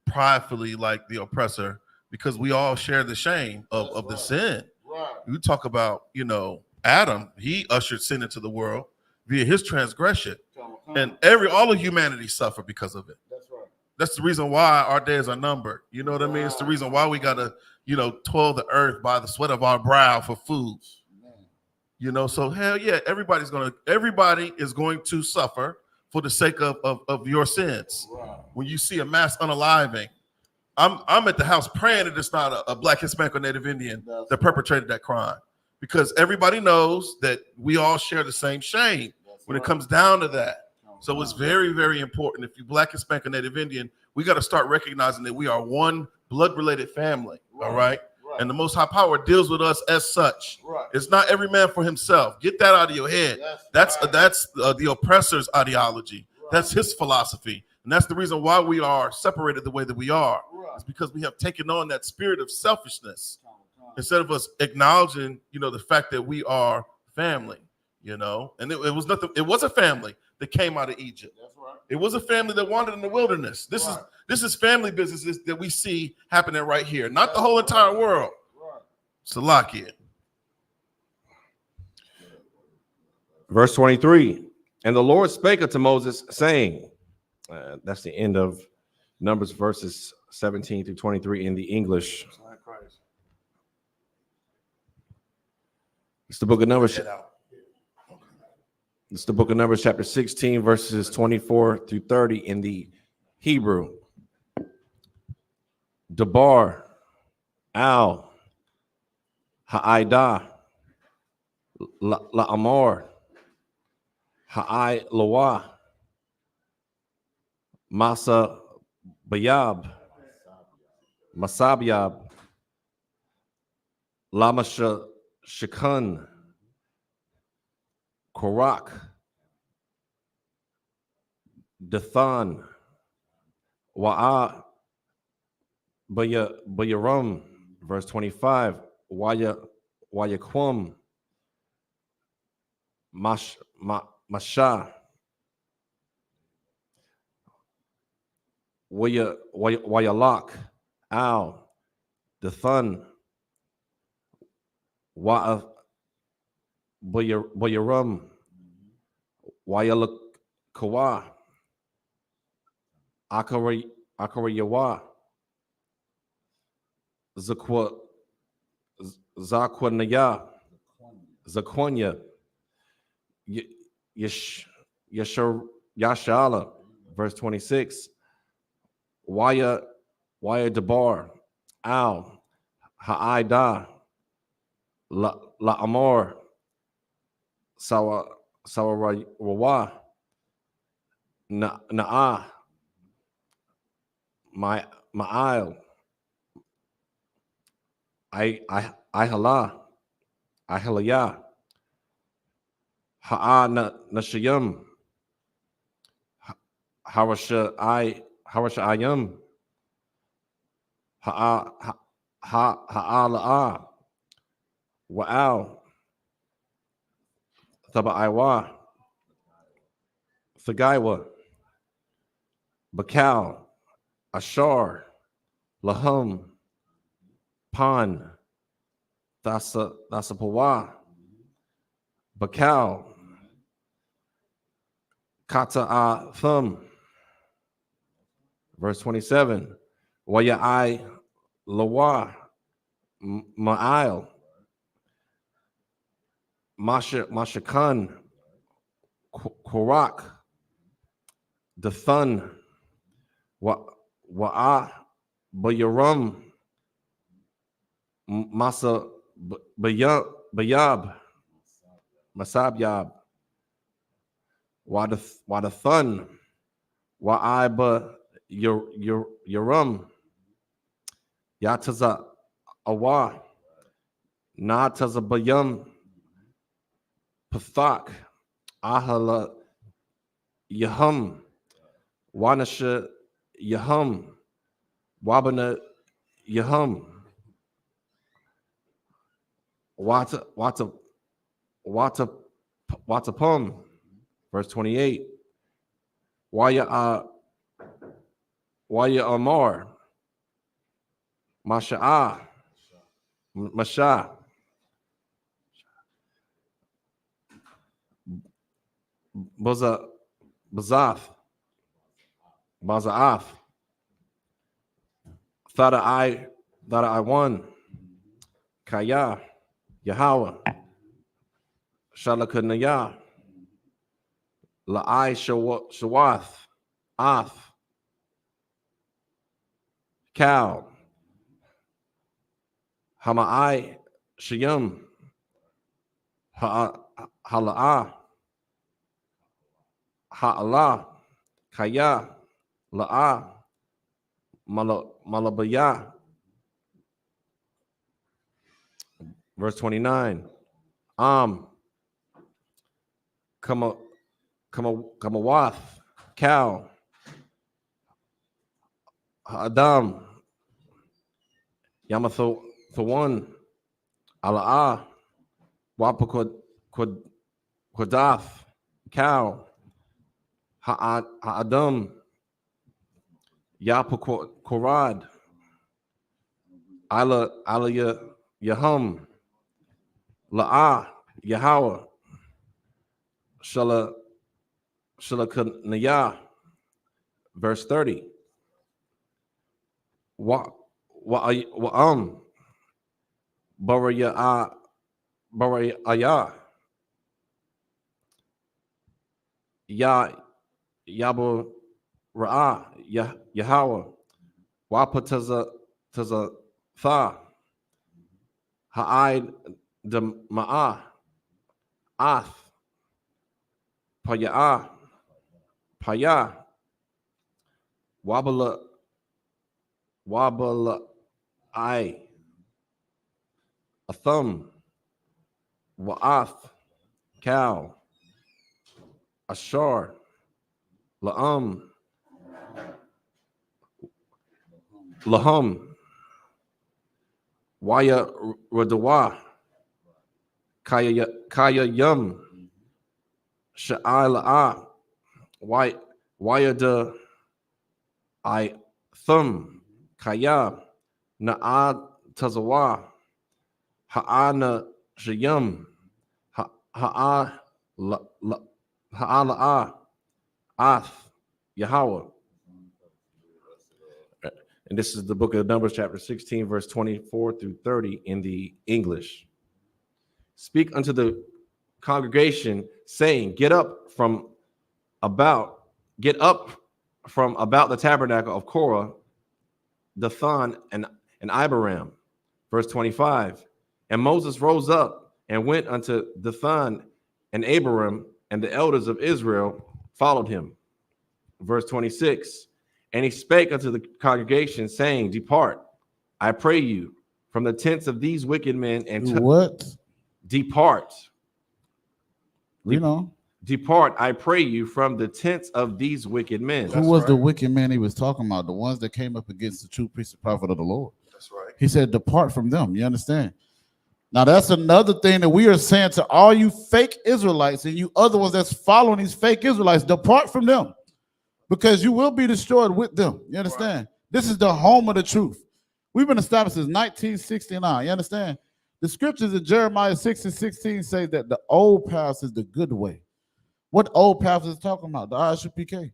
pridefully like the oppressor, because we all share the shame of the sin. Right. We talk about, Adam, he ushered sin into the world via his transgression. And all of humanity suffered because of it. That's right. That's the reason why our days are numbered. You know what I mean? It's the reason why we gotta, toil the earth by the sweat of our brow for food. So hell yeah, everybody is going to suffer for the sake of your sins. Wow. When you see a mass unaliving, I'm at the house praying that it's not a Black, Hispanic, or Native Indian that perpetrated that crime, because everybody knows that we all share the same shame when it comes down to that. So it's very, very important. If you're Black, Hispanic, or Native Indian, we got to start recognizing that we are one blood-related family. All right. And the Most High Power deals with us as such. Right. It's not every man for himself. Get that out of your head. That's the oppressor's ideology. Right. That's his philosophy. And that's the reason why we are separated the way that we are. Right. It's because we have taken on that spirit of selfishness instead of us acknowledging, the fact that we are family, And it was nothing. It was a family that came out of Egypt. That's right. It was a family that wandered in the wilderness. This is family businesses that we see happening right here, not the whole entire world. Right. Salakia. Verse 23. And the Lord spake unto Moses, saying, that's the end of Numbers verses 17 through 23 in the English. It's the book of Numbers. It's the book of Numbers, chapter 16, verses 24 through 30 in the Hebrew. Debar, Al, Ha'ida, La'amor, Ha'i Lawa, Masa Bayab, Masabyab, Lamasha Shakun, Korak, Dathan, Wa'a Bayarum, verse 25, Wayaquam, Masha, Wayalak, Al, Dathan, Wa'a Bayarum, Wayalakawa, Akarayawa, Zakwanaya, Zakwanya, Yashala, verse 26, Waya Debar, Al, Ha'ida, La'amor, Sawarawa, Na'ah, Ma'il, Ihala, Ihalaya, Nashayim, Harashayim, Ha'ala'a, Wa'al, Thabaiwa, Thagaiwa, Bakal, Ashar, Lahum, Pan, Thasapawa, Bakal, Kata Thum, verse 27, Wayai Lawa, Ma'il, Mashakan, Korak, Dathan, Wa'a Bayarum, Masa Bayab, Masabyab, Wadathan, Wa'aiba Yarum, Yataza Awa, Nataza Bayum, Pathak, Ahala Yahum, Wanasha Yahum, Wabana Yahum, Watapum, verse 28, Waya Amar, Masha'ah, Masha, Bazath, Baza'af, Thada I one, Kaya, Yahweh, Shalakanaya, La'ai Shawath, Ath, Cal, Hama'ai Shayum, Hala'ah, Ha'ala, Kaya, La'ah, Malabaya. Verse 29, Kamawath, Cal, Adam, Yamathawan, Ala'ah, Wapakadath, Cal, Ha'adam, Yapakorad, Alaya Yahum, La'ah, Yahweh, Shalakanaya, verse 30. Baraya Ya Yabu Ra'ah Yahweh Wapataza Tha Ha'id de Ma'ah Ath Paya Wabala I Athum Wa'ath Cow Ashar Lahum Waya Radawa Kaya Yum Sha'ala Waya de I Thum Kaya Na'ad Tazawa Ha'ana Shayum Ha'ala Ath Yahweh. And this is the book of Numbers, chapter 16, verse 24 through 30 in the English. Speak unto the congregation, saying, Get up from about the tabernacle of Korah, Dathan, and Abiram. Verse 25. And Moses rose up and went unto Dathan and Abiram, and the elders of Israel followed him. Verse 26. And he spake unto the congregation, saying, Depart, I pray you, from the tents of these wicked men, and what? Depart. You know. Depart, I pray you, from the tents of these wicked men. Who was the wicked man he was talking about? The ones that came up against the true priest and prophet of the Lord. That's right. He said, depart from them. You understand? Now, that's another thing that we are saying to all you fake Israelites and you other ones that's following these fake Israelites, depart from them, because you will be destroyed with them. You understand? Right. This is the home of the truth. We've been established since 1969. You understand? The scriptures in Jeremiah 6:16 say that the old path is the good way. What old path is talking about? The I.S.U.P.K. Right.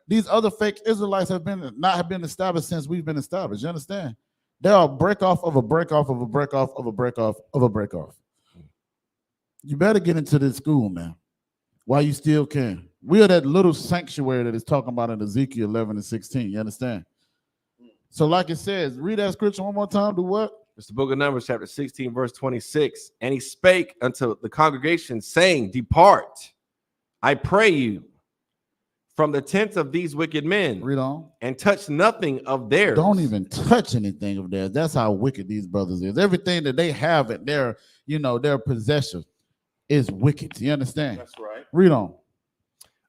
These other fake Israelites have been established since we've been established. You understand? They are a break off of a break off of a break off of a break off of a break off. You better get into this school, man, while you still can. We are that little sanctuary that is talking about in Ezekiel 11:16. You understand? So, like it says, read that scripture one more time. Do what? It's the book of Numbers, chapter 16, verse 26. And he spake unto the congregation, saying, Depart, I pray you, from the tents of these wicked men. Read on. And touch nothing of theirs. Don't even touch anything of theirs. That's how wicked these brothers is. Everything that they have at their possession is wicked. You understand? That's right. Read on.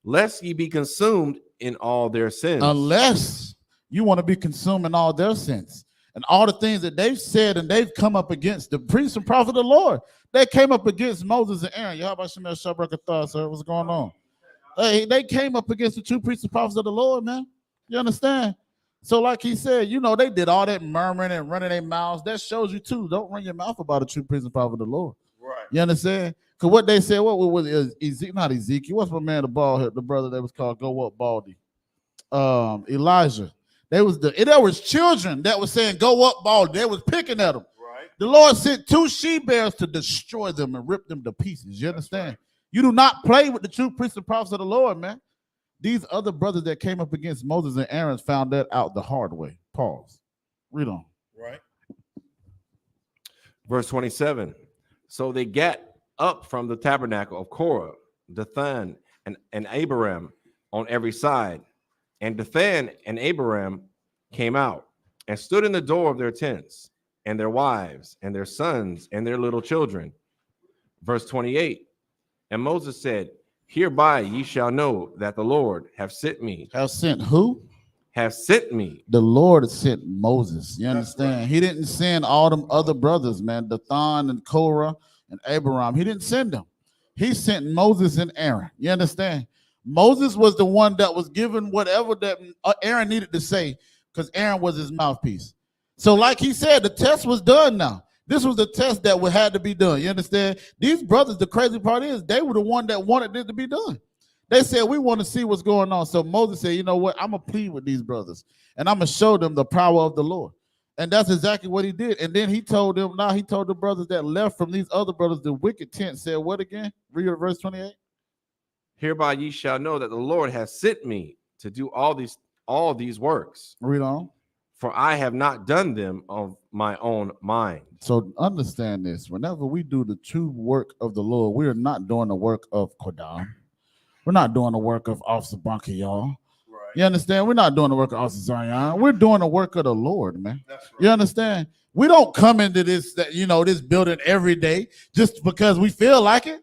Lest ye be consumed in all their sins. Unless you want to be consumed in all their sins. And all the things that they've said and they've come up against the priest and prophet of the Lord. They came up against Moses and Aaron. YAHANNA, sir. What's going on? They came up against the true priests and prophets of the Lord, man. You understand? So like he said, they did all that murmuring and running their mouths. That shows you too. Don't run your mouth about a true priest and prophet of the Lord. Right. You understand? Because what they said, what was Ezekiel? Not Ezekiel. What's my man, the bald head, the brother that was called Go Up Baldy? Elijah. There was children that was saying Go Up Baldy. They was picking at them. Right. The Lord sent 2 she-bears to destroy them and rip them to pieces. You understand? Right. You do not play with the true priests and prophets of the Lord, man. These other brothers that came up against Moses and Aaron found that out the hard way. Pause. Read on. Right. Verse 27. So they got up from the tabernacle of Korah, Dathan, and Abiram on every side. And Dathan and Abiram came out and stood in the door of their tents, and their wives, and their sons, and their little children. Verse 28. And Moses said, Hereby ye shall know that the Lord have sent me. Have sent who? Have sent me. The Lord sent Moses. You understand? Right. He didn't send all them other brothers, man. Dathan and Korah and Abiram. He didn't send them. He sent Moses and Aaron. You understand? Moses was the one that was given whatever that Aaron needed to say, because Aaron was his mouthpiece. So like he said, the test was done now. This was the test that had to be done. You understand? These brothers, the crazy part is they were the one that wanted this to be done. They said, we want to see what's going on. So Moses said, you know what? I'm going to plead with these brothers, and I'm going to show them the power of the Lord. And that's exactly what he did. And then he told them, now he told the brothers that left from these other brothers, the wicked tent, said what again? Read verse 28. Hereby ye shall know that the Lord has sent me to do all these works. Read on. For I have not done them of my own mind. So understand this. Whenever we do the true work of the Lord, we are not doing the work of Kodam. We're not doing the work of Officer Bunker, y'all. Right. You understand? We're not doing the work of Officer Zion. We're doing the work of the Lord, man. That's right. You understand? We don't come into this, this building every day just because we feel like it.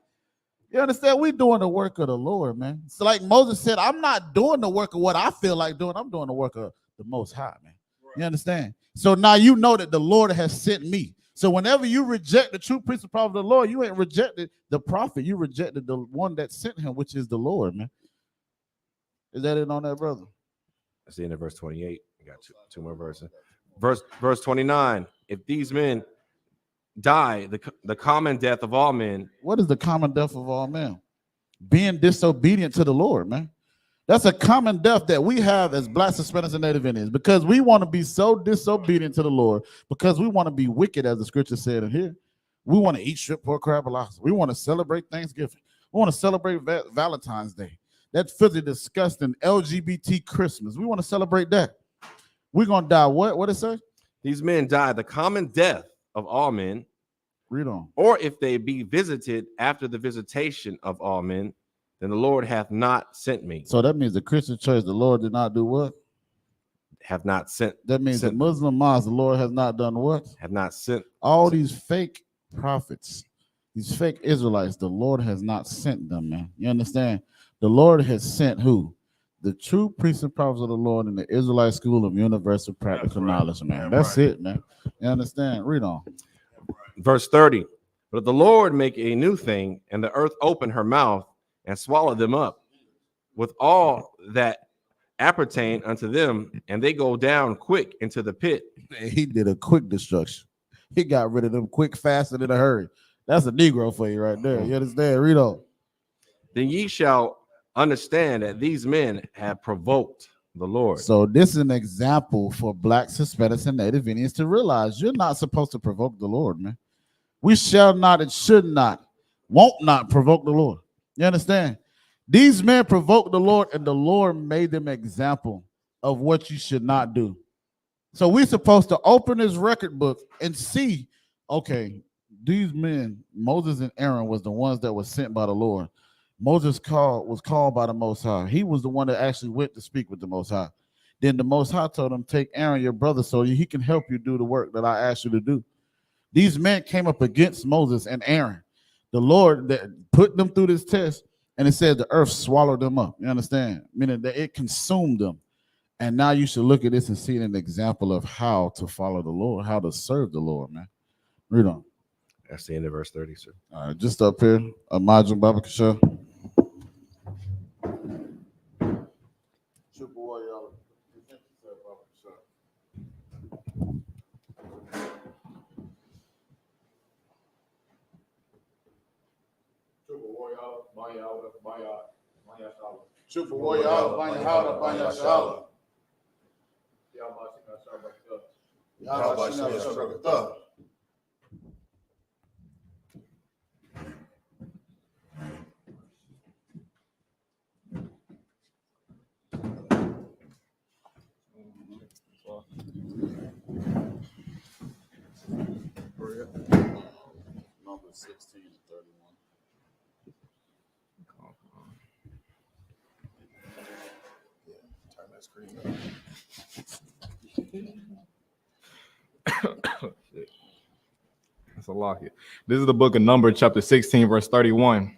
You understand? We're doing the work of the Lord, man. It's like Moses said, I'm not doing the work of what I feel like doing. I'm doing the work of the Most High, man. Right. You understand? So now you know that the Lord has sent me. So whenever you reject the true priest and prophet of the Lord, you ain't rejected the prophet. You rejected the one that sent him, which is the Lord, man. Is that it on that, brother? That's the end of verse 28. We got two more verses. Verse 29. If these men die the common death of all men. What is the common death of all men? Being disobedient to the Lord, man. That's a common death that we have as Blacks, Hispanics, and Native Indians, because we want to be so disobedient to the Lord, because we want to be wicked, as the scripture said in here. We want to eat shrimp, pork, crab, and lobster. We want to celebrate Thanksgiving. We want to celebrate Valentine's Day. That filthy, disgusting LGBT Christmas. We want to celebrate that. We're going to die what? What did it say? These men die the common death of all men. Read on. Or if they be visited after the visitation of all men, then the Lord hath not sent me. So that means the Christian church, the Lord did not do what? Have not sent. That means the Muslim mosque, the Lord has not done what? Have not sent. All these fake prophets, these fake Israelites, the Lord has not sent them, man. You understand? The Lord has sent who? The true priests and prophets of the Lord in the Israelite school of universal practical knowledge, man. That's it, man. You understand? Read on. Verse 30. But if the Lord make a new thing, and the earth open her mouth, and swallow them up with all that appertain unto them, and they go down quick into the pit. He did a quick destruction. He got rid of them quick, fast, and in a hurry. That's a Negro for you right there. You understand? Read on. Then ye shall understand that these men have provoked the Lord. So this is an example for Blacks, Hispanics, and Native Indians to realize you're not supposed to provoke the Lord, man. We shall not and should not, won't not provoke the Lord. You understand? These men provoked the Lord, and the Lord made them example of what you should not do. So we're supposed to open his record book and see, okay, these men, Moses and Aaron, was the ones that were sent by the Lord. Moses was called by the Most High. He was the one that actually went to speak with the Most High. Then the Most High told him, take Aaron, your brother, so he can help you do the work that I asked you to do. These men came up against Moses and Aaron. The Lord that put them through this test, and it said the earth swallowed them up. You understand? Meaning that it consumed them. And now you should look at this and see an example of how to follow the Lord, how to serve the Lord, man. Read on. That's the end of verse 30, sir. All right, just up here, Imagine Baba Kasha. Super warrior, YAHANNA, YAHANNA. Number 16 and 31. Turn that screen up. That's a lock it. This is the book of Numbers, chapter 16, verse 31.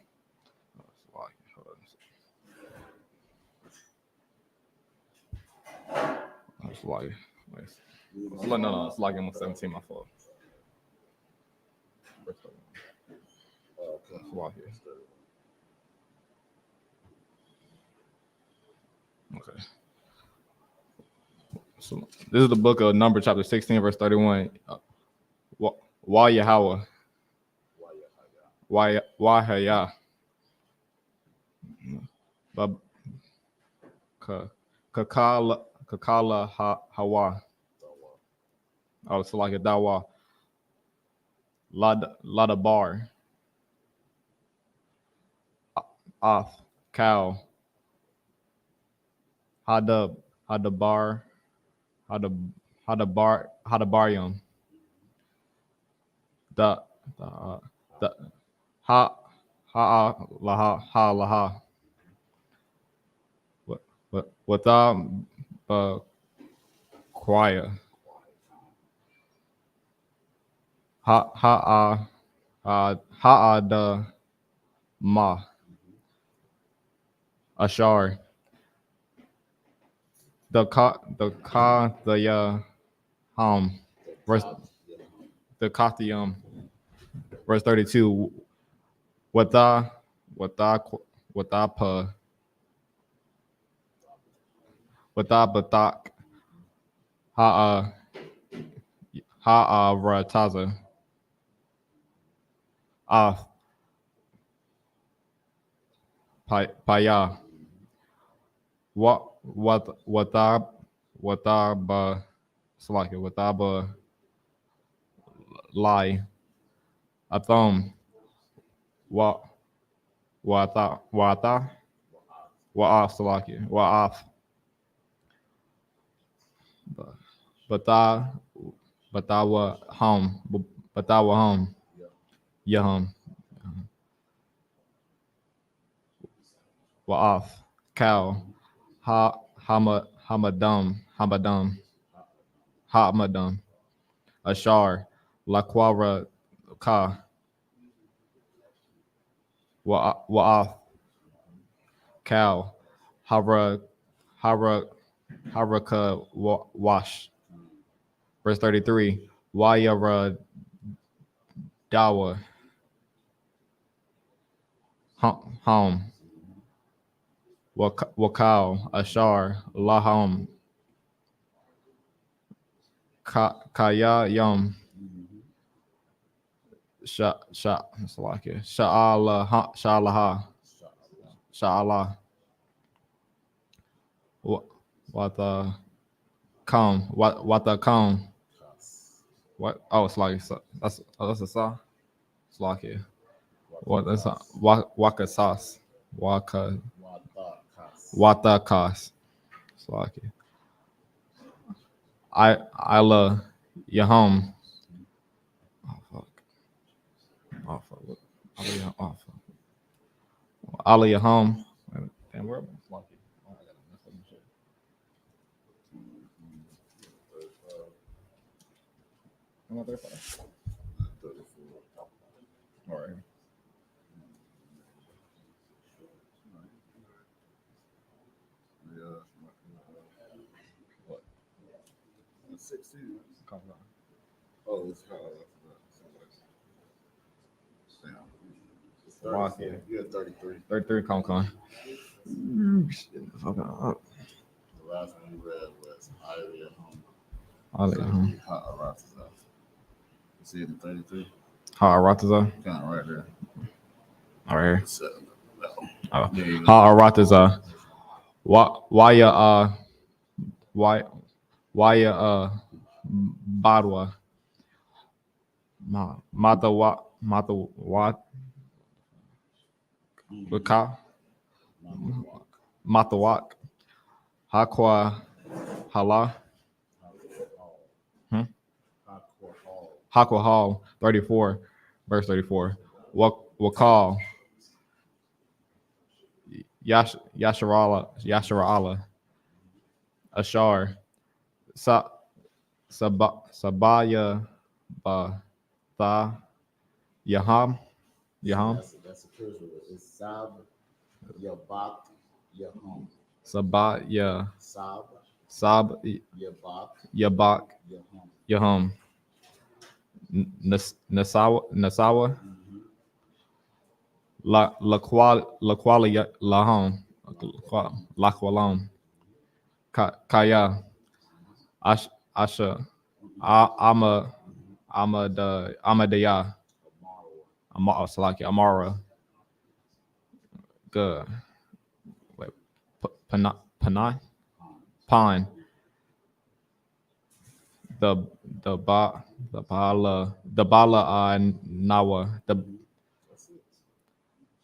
It's like, no, it's like in 17, my fault. It's lock here. Okay. So this is the book of Numbers, chapter 16, verse 31. YAHAWA. YAHAYA. Kakala Hawa. Oh, it's like a Dawa. Lada Bar. Off. Cow. Hadabar. Hadabarium. The laha. Without choir. The ma. Ashar. The verse the Kathium, verse 32. Wata batak rataza paya wataba slaki wataba lie athom wata wa'af slaki wa'af batawa hum yahum wa'af cow hamadum ashar laquara ka wa'af cow haraka wash. Verse 33. Wayara dawa home wakal ashar laham kaya yum sha'ala wata come what it's like that's a saw it's like it what that's waka sauce wata kas it's like it I love your home. Oh fuck. All of your home. Damn, where am I? Lucky. Oh, I gotta mess up my shit. Am I 35? 34. All right. What? 16. Oh, it's yeah, 33. 33 Con. Shit, fuck up. The last one you read was I.S.U.P.K. You see it in 33? Ha'arataza? Kind of right there. All right here. Ha'arataza. Why Badwa. Mata what? Waka Matawak Hakwa Hala Hakwa Hall 34 verse 34 Wakal Yasharala Ashar Sabaya Ba Tha Yaham. That's a curse word. It's Sab Yabak Yahum. Sabat ya Sab Yabak Yahum. Nasawa Laquali Lahum Laqualam Kaya Asha Ama Amadiyah, Amara. Good. Wait, Panai? Pine. The Bala Nawa. The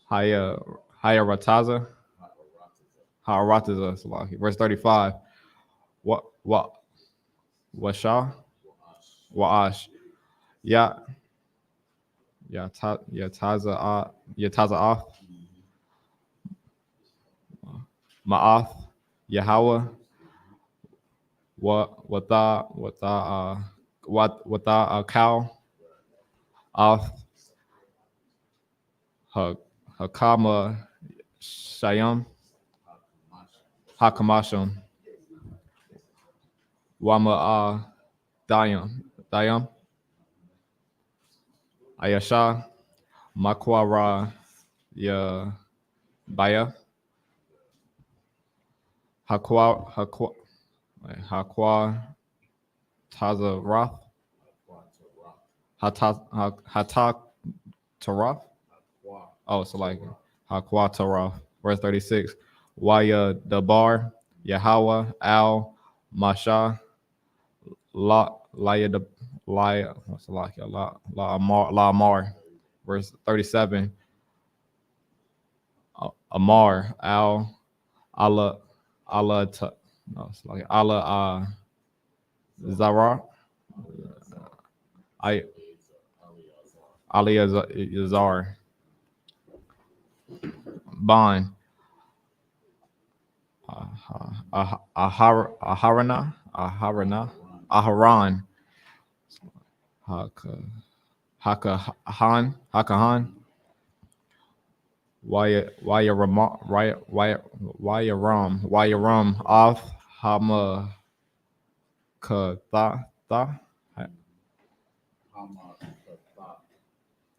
Hayarataza. Hayarataza, Salaki. Verse 35. Washa? Waash. Ya Yataza Ma'ath, Yahweh, Cow, Oth, Hakama, Shayam, Hakamasham, Wama, Dayam, Ayasha, Makwara, Ya Baya, Hakwa Tazarath, Hatak Tarath. Oh, so like Hakwa Tarath. Verse 36. Waya Dabar, Yahweh, Al, Masha, Laya what's it like? La Amar. Verse 37. Amar, Al, Allah, no, it's like Allah Zara, Ali Yazar, Ban, Aharan, Hakahan, Wayaram, Off,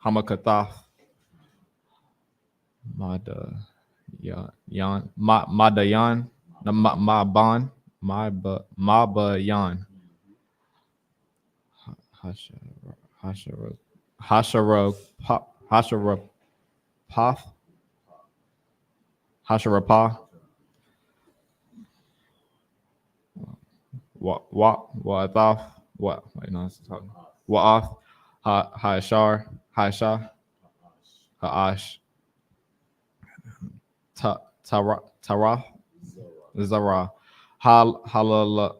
Hamakatha, Madayan, Maban, Mabayan, Hasharapah, Wa'ath, Haishar, Ha'ash, Tarah, Zara, Halala,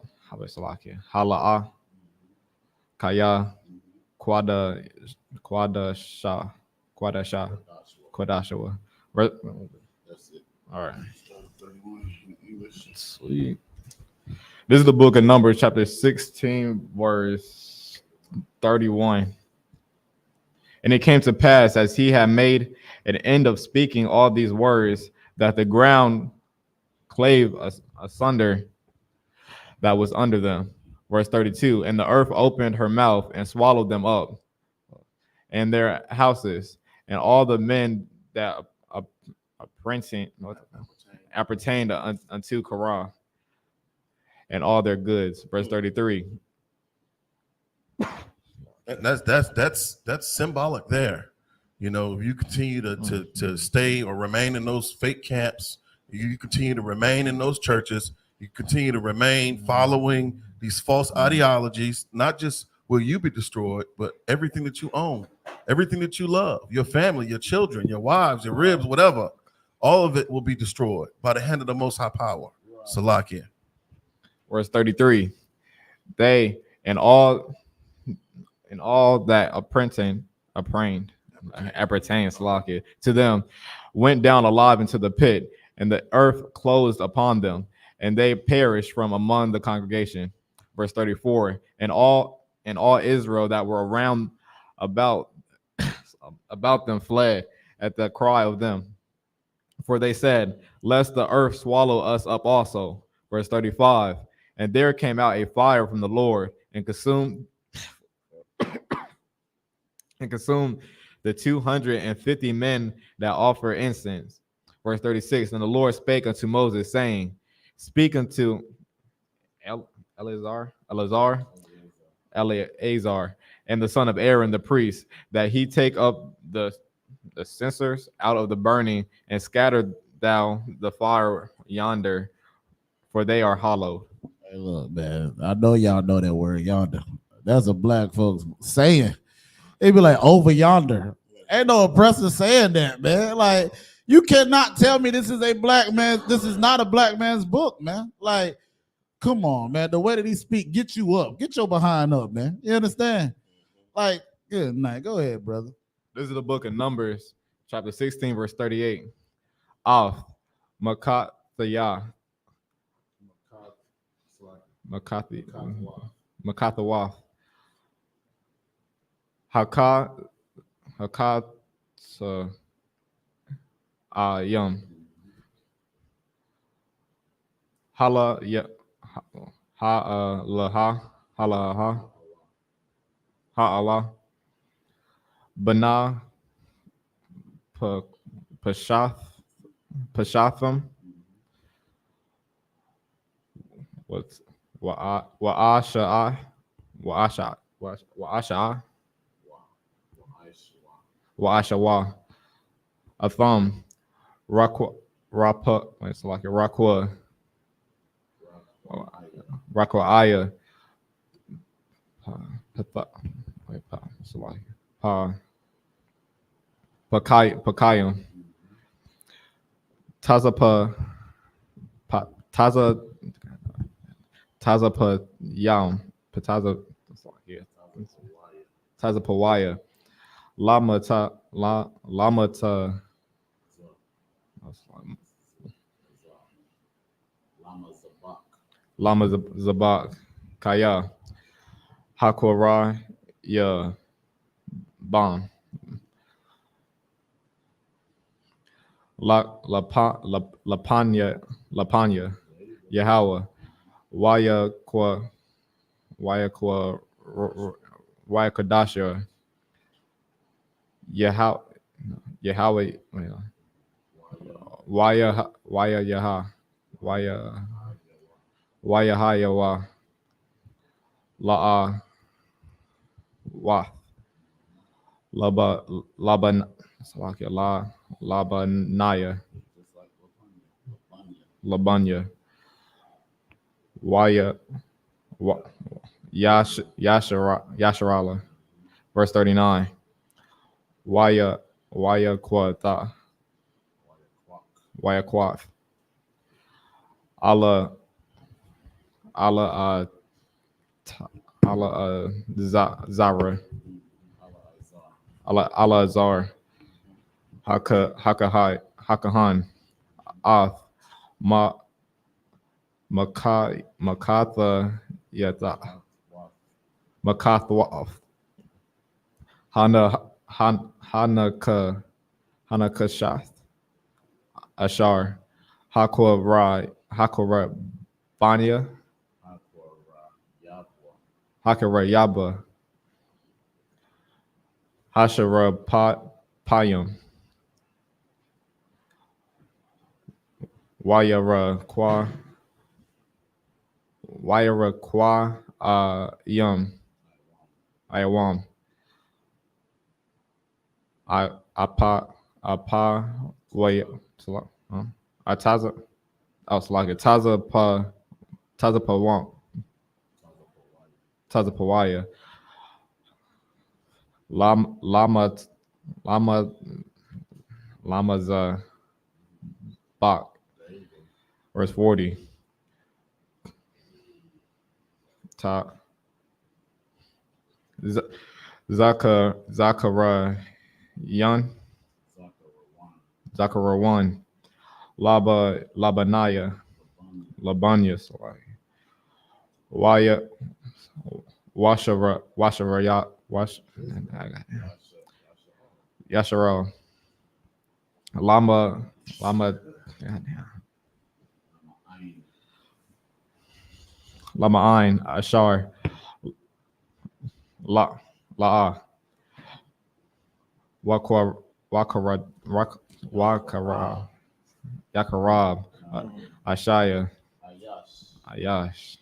Hala'a, Kaya, Quadashawa. That's it. All right. 31 English. Sweet. This is the book of Numbers, chapter 16, verse 31. And it came to pass, as he had made an end of speaking all these words, that the ground clave asunder that was under them. Verse 32. And the earth opened her mouth and swallowed them up, and their houses, and all the men that appertained unto Korah, and all their goods. Verse 33. That's symbolic there. You know, if you continue to stay or remain in those fake camps, you continue to remain in those churches, you continue to remain following these false ideologies, not just will you be destroyed, but everything that you own, everything that you love, your family, your children, your wives, your ribs, whatever, all of it will be destroyed by the hand of the Most High Power. Salakia. Verse 33. They and all that appertain Salakia to them went down alive into the pit, and the earth closed upon them, and they perished from among the congregation. Verse 34. And all Israel that were around about them fled at the cry of them, for they said, lest the earth swallow us up also. Verse 35. And there came out a fire from the Lord and consumed the 250 men that offer incense. Verse 36. And the Lord spake unto Moses, saying, speak unto Eleazar, and the son of Aaron the priest, that he take up the censers out of the burning and scatter thou the fire yonder, for they are hollow. Hey, look, man, I know y'all know that word yonder. That's a black folks saying. They be like, over yonder. Ain't no oppressor saying that, man. Like, you cannot tell me this is a black man. This is not a black man's book, man. Like, come on, man. The way that he speak, get you up. Get your behind up, man. You understand? Like, good night. Go ahead, brother. This is the book of Numbers, chapter 16, verse 38. Off, Makathayah. Makathawath. Hakat Yum. Hala ya ha laha ha Allah. Bana Pashatham. What's Wa'asha Atham Rakwa it's like a Rakwa Aya Pakayam Tazapa Yam Tazapawaya Lamata Lama Zabak Kaya Hakwara Ya Ban Lapanya Yahweh Waya Kadasha Yahweh Waya Yaha Waya Hayawa La'a Wa Labanaya Labanya Waya Yasharala. Verse 39. Waya Kwatha Waya Kwath Allah Zara Allah Azar Hakahan Ath Makatha Yata Makathwath Hanakashath Ashar Hakwa Banya Hakara Yaba Hashara Payam Wayara Kwa Yum Ayawam Apa Way Ataza like Taza Pawam Taza Pawaya Lama's Bach. Verse 40. Zachariah Zachariah 1. Labaniah Labaniah Waya Washaraya Yasharal Lama Ain Ashar La'a Wakara Yakarab Ashaya Ayash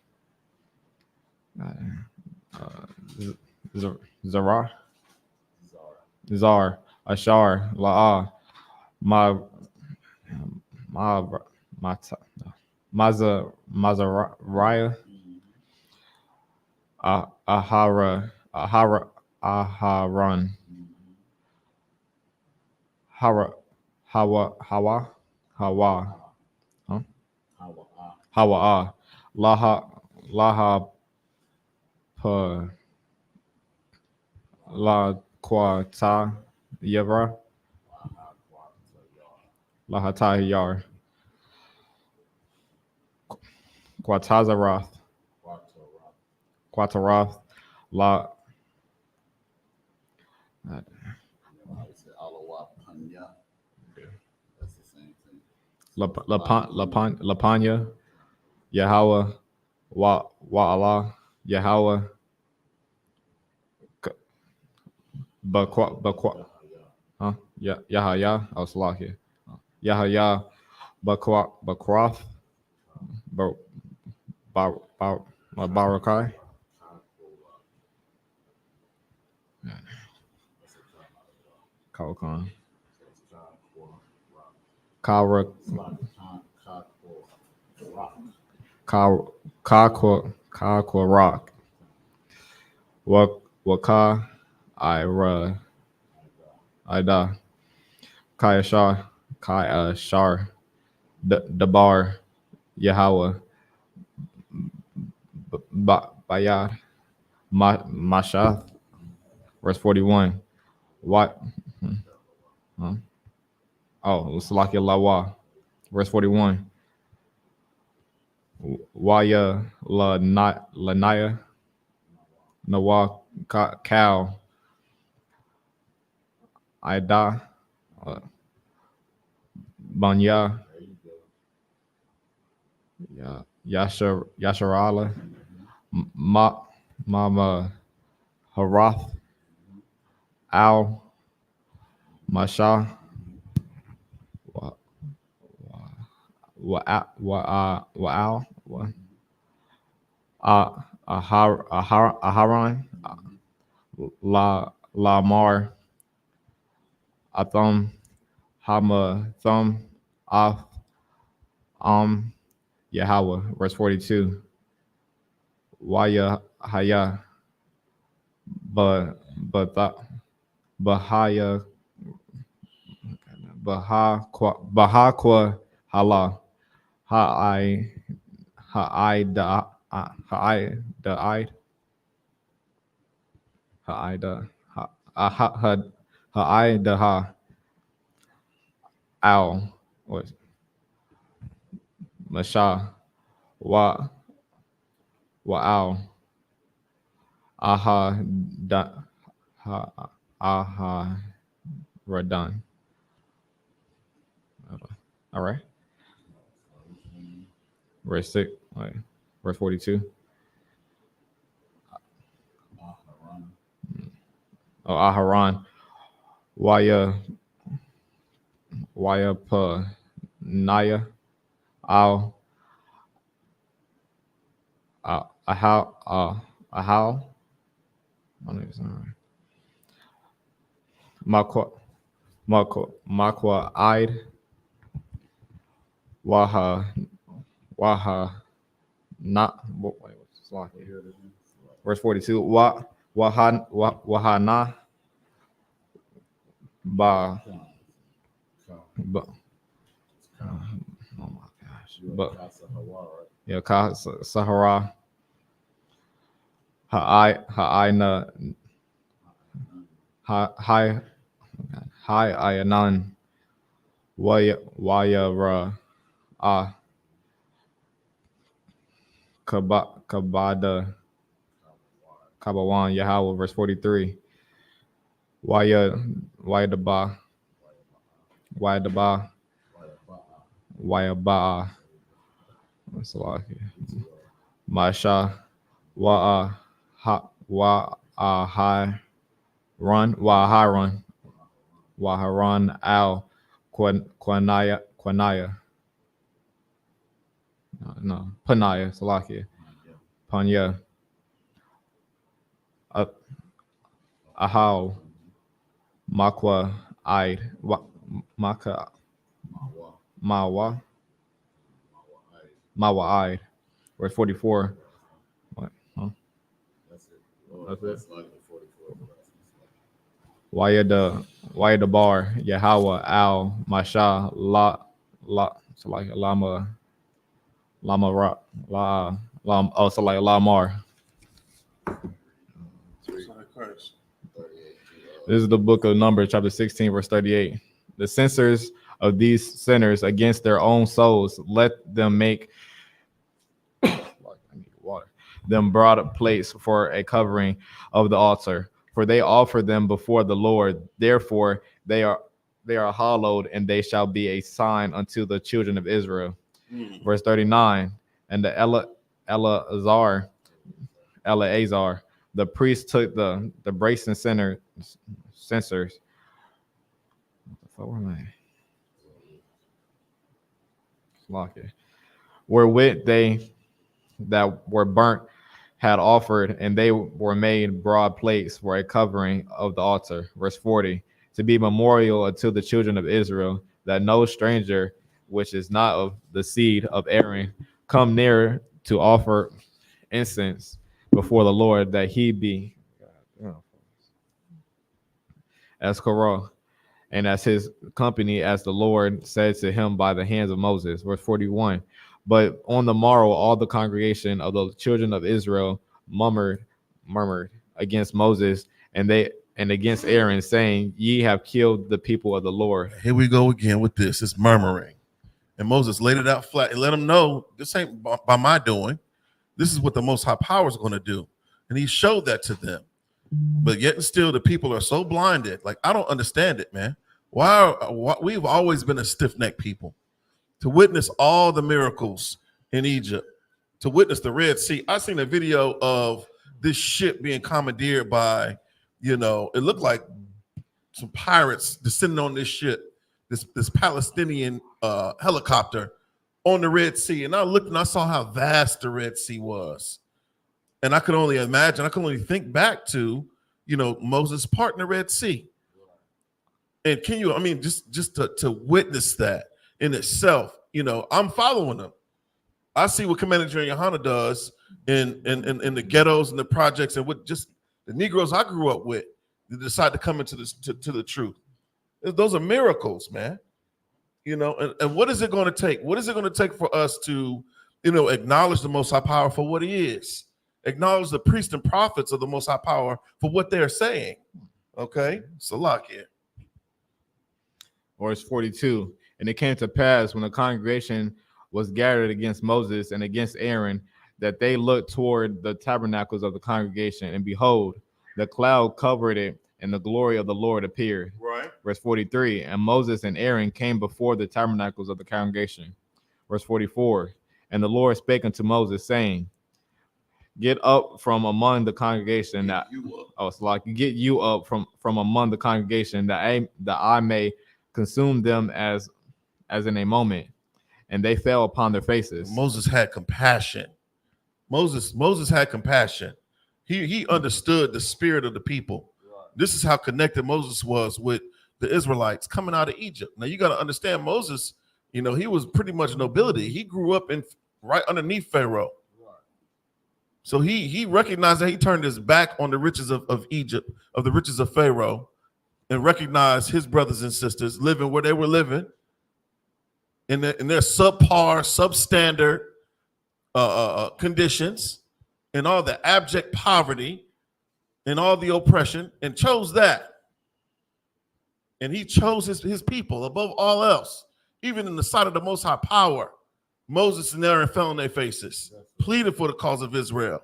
Zara, Zar, Ashar, La'ah, Ma, Ma, Mata, Mazariah, Aharon, Hawa, huh? Hawa, Laha, Pa, La Quata, Yevra, Lahatahiyar, Quatazaroth, Quataroth, La, Lapanya, Yahweh, Allah, Yahweh, Bakwa, huh? Yahaya, I was lost here. Yahaya, Bakroth, Barakai, Kalkan, Kara, Kakwa Rock, Waka, Ira, Ida, Kayashar, Shar, Dabar, Yahweh, Bayad, Mashath, verse 41. What? Huh? Oh, Salakia Lawa, verse 41. Waya Lanaya, Nawa Cow, Ida, Banya, Yasharala, Mama Harath, Al, Masha, Wa'al, Aharon, Lamar, Atham, Hama, Thumb, Af, Yahweh, verse 42. Waya Haya, Bahaya, Bahaqua Hala, Ha'ida, Ha'ida, Al, what? Masha, Wa'al, Aha, Aha, Radan. All right. Verse 6, right. Verse 42. Oh, Aharon. Waya Pa Naya. Al Ahal. Ahal. I don't know if it's all right. Makwa Ide. Waha not wait, what's this line here? Verse 42. Wahana ba oh my gosh. But yeah, Sahara Ha'ina Hi Ayanan Wayara Kabada Kabawan Yahweh, verse 43. Wayadaba Wayaba what's a lot here? Masha Waharan Al Quanaya. No, Panaya, Salakia. Panya. Ahau, Makwa, Id, Maka, Mawa, Mawa, Id. Verse 44. What? Huh? That's it. Wayada Bar, Yahweh, Al, Masha, so like Lama, Ra, so like Lamar. This is the book of Numbers, chapter 16, verse 38. The censors of these sinners against their own souls, let them make them broad plates for a covering of the altar, for they offer them before the Lord. Therefore they are hallowed, and they shall be a sign unto the children of Israel. Verse 39. And the Eleazar, the priest, took the brazen censers. Wherewith they that were burnt had offered, and they were made broad plates for a covering of the altar. Verse 40. To be memorial unto the children of Israel, that no stranger which is not of the seed of Aaron come near to offer incense before the Lord, that he be as Korah, and as his company, as the Lord said to him by the hands of Moses. Verse 41. But on the morrow, all the congregation of the children of Israel murmured against Moses and against Aaron, saying, Ye have killed the people of the Lord. Here we go again with this. It's murmuring. And Moses laid it out flat and let them know, this ain't by my doing. This is what the Most High Power is going to do. And he showed that to them. But yet and still, the people are so blinded. Like, I don't understand it, man. Why we've always been a stiff-necked people. To witness all the miracles in Egypt, to witness the Red Sea. I seen a video of this ship being commandeered by, it looked like some pirates descending on this ship, this Palestinian helicopter on the Red Sea. And I looked and I saw how vast the Red Sea was. And I could only imagine, I could only think back to, Moses parting the Red Sea. And can you, just to witness that in itself, I'm following them. I see what Commander General YAHANNA does in the ghettos and the projects, and what just the Negroes I grew up with, they decide to come into this to the truth. Those are miracles, man. And what is it going to take? What is it going to take for us to, acknowledge the Most High Power for what he is? Acknowledge the priests and prophets of the Most High Power for what they're saying. Okay? Salakia. Verse 42. And it came to pass, when the congregation was gathered against Moses and against Aaron, that they looked toward the tabernacles of the congregation, and behold, the cloud covered it, and the glory of the Lord appeared. Right. Verse 43. And Moses and Aaron came before the tabernacles of the congregation. Verse 44. And the Lord spake unto Moses, saying, Get up from among the congregation, get you up from among the congregation, that I may consume them as in a moment. And they fell upon their faces. Moses had compassion. Moses had compassion. He understood the spirit of the people. Right. This is how connected Moses was with the Israelites coming out of Egypt. Now you got to understand, Moses, he was pretty much nobility. He grew up right underneath Pharaoh. So he recognized that he turned his back on the riches of Egypt, of the riches of Pharaoh, and recognized his brothers and sisters living where they were living in their subpar, substandard conditions, and all the abject poverty and all the oppression, and chose that. And he chose his people above all else. Even in the sight of the Most High Power, Moses and Aaron fell on their faces, pleaded for the cause of Israel.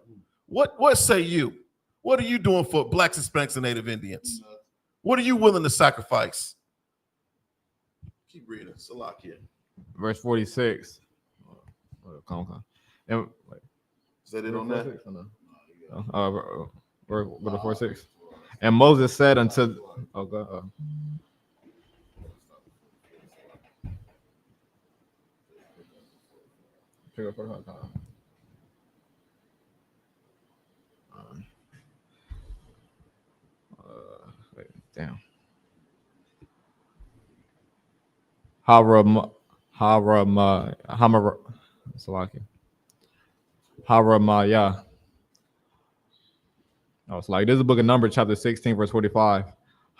What say you? What are you doing for blacks, Hispanics, and Native Indians? What are you willing to sacrifice? Keep reading. Salakia. Verse 46. And, is that it on that? What the 46? And Moses said unto Damn. Haram Harama Hamara Salaki. Haramaya. Oh, it's like this is the book of Numbers, chapter 16, verse 45.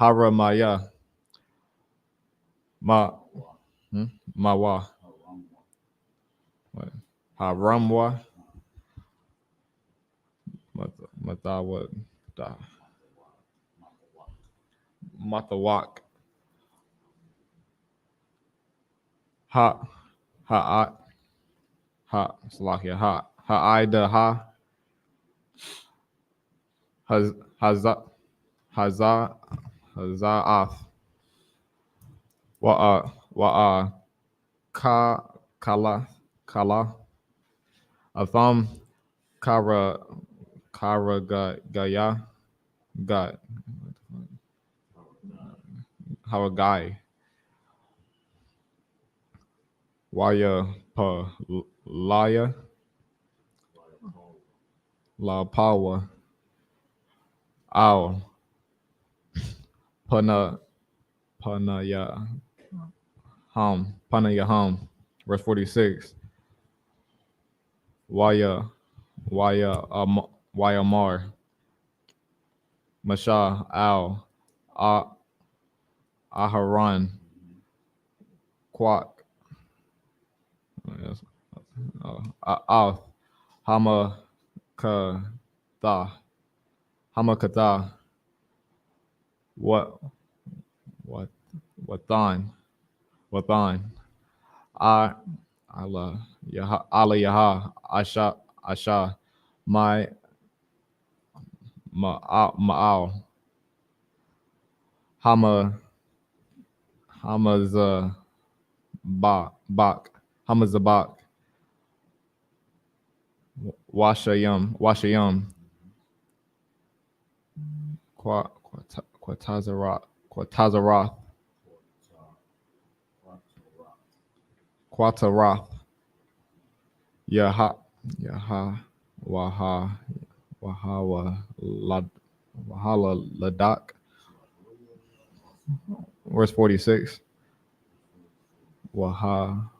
Haramaya. Mawa. What? Haramwa. Matawa. Matawak. Ha. Salakia. Ha'ida. Haza'af. Wa'a. Kala. Atham. Gaya. God. Hawagai. Waya pa laya. La power. Ow. Pana ya hum. Verse 46. Waya mar. Masha al aharon. Quack. Al hama katha. Wathan. Allah Yaha Asha Ma'al Hamazabak Washayam Quatazaroth Yaha Wahala Ladak. Verse 46.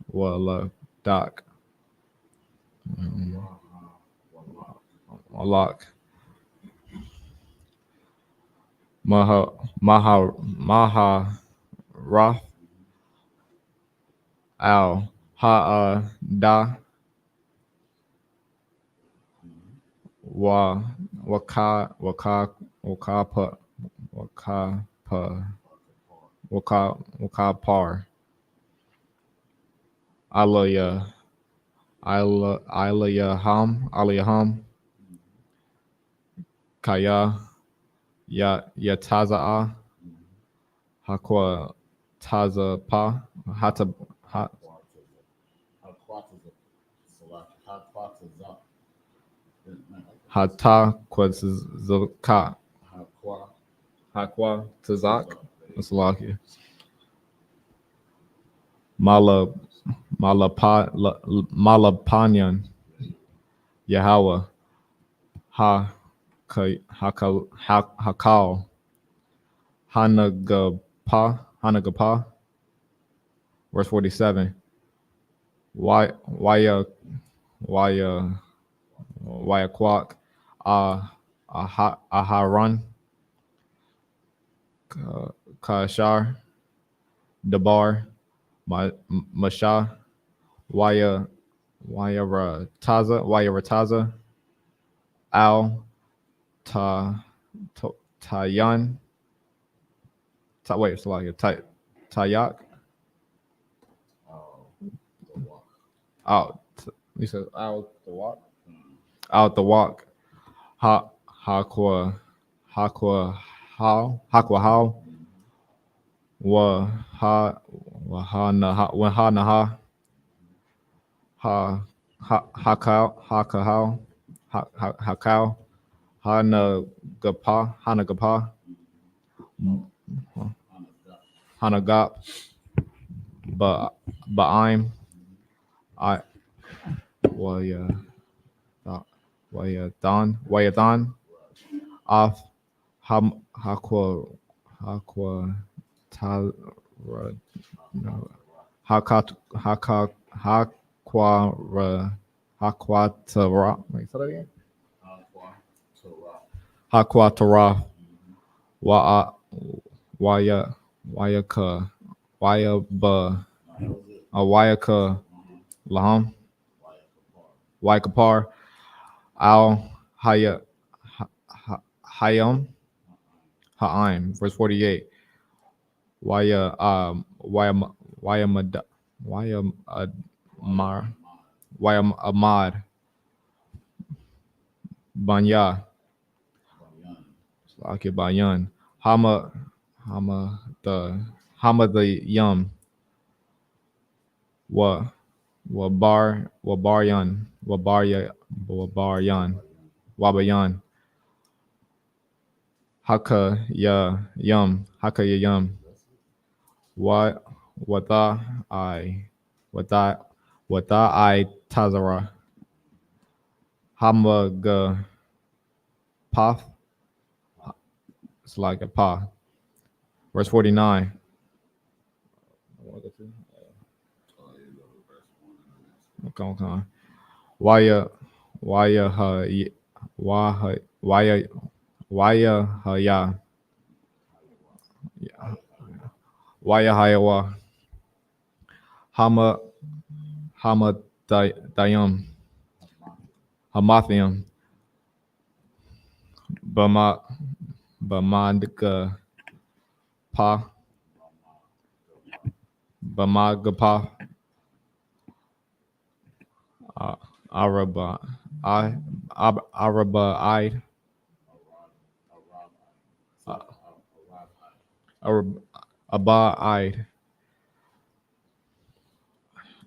Ladak. Malak. Maha Rath Al Da Wakapar Alayaham Kaya Yataza'a Hakwa Tazapa Hata Kwazaka Hakwa Tazak Masalaki Malapanyan Yahweh Hakal Hanagapa. Verse 47. Why quack Aharon Kashar Dabar Masha Rataza Al Tayan Tayak out. He says out the walk. Out the walk. Hakwa how Wahanaha Hakau Hanagapa Hanagap Ba'im I Wayathan Af Hakwa Hakwa Tara no Hakat Hakak Hakwara Hakwatara. Wait, say that again. Hakwatara Wa Waya Wayaka Wayaba Wayaka Laham Waikapar Al Hayam Ha'im. Verse 48. Waya Wayamad Wayamad Wayamad Banya Slaki Banyan Hama the Yum Wabaryan Wabayan Haka ya Yum Wata I Tazara Hamaga Path. It's like a pa. Verse 49. Okay. Waya Hayawa Hama Dayam Hamathium Bamandika Pa Bamagapa Araba Id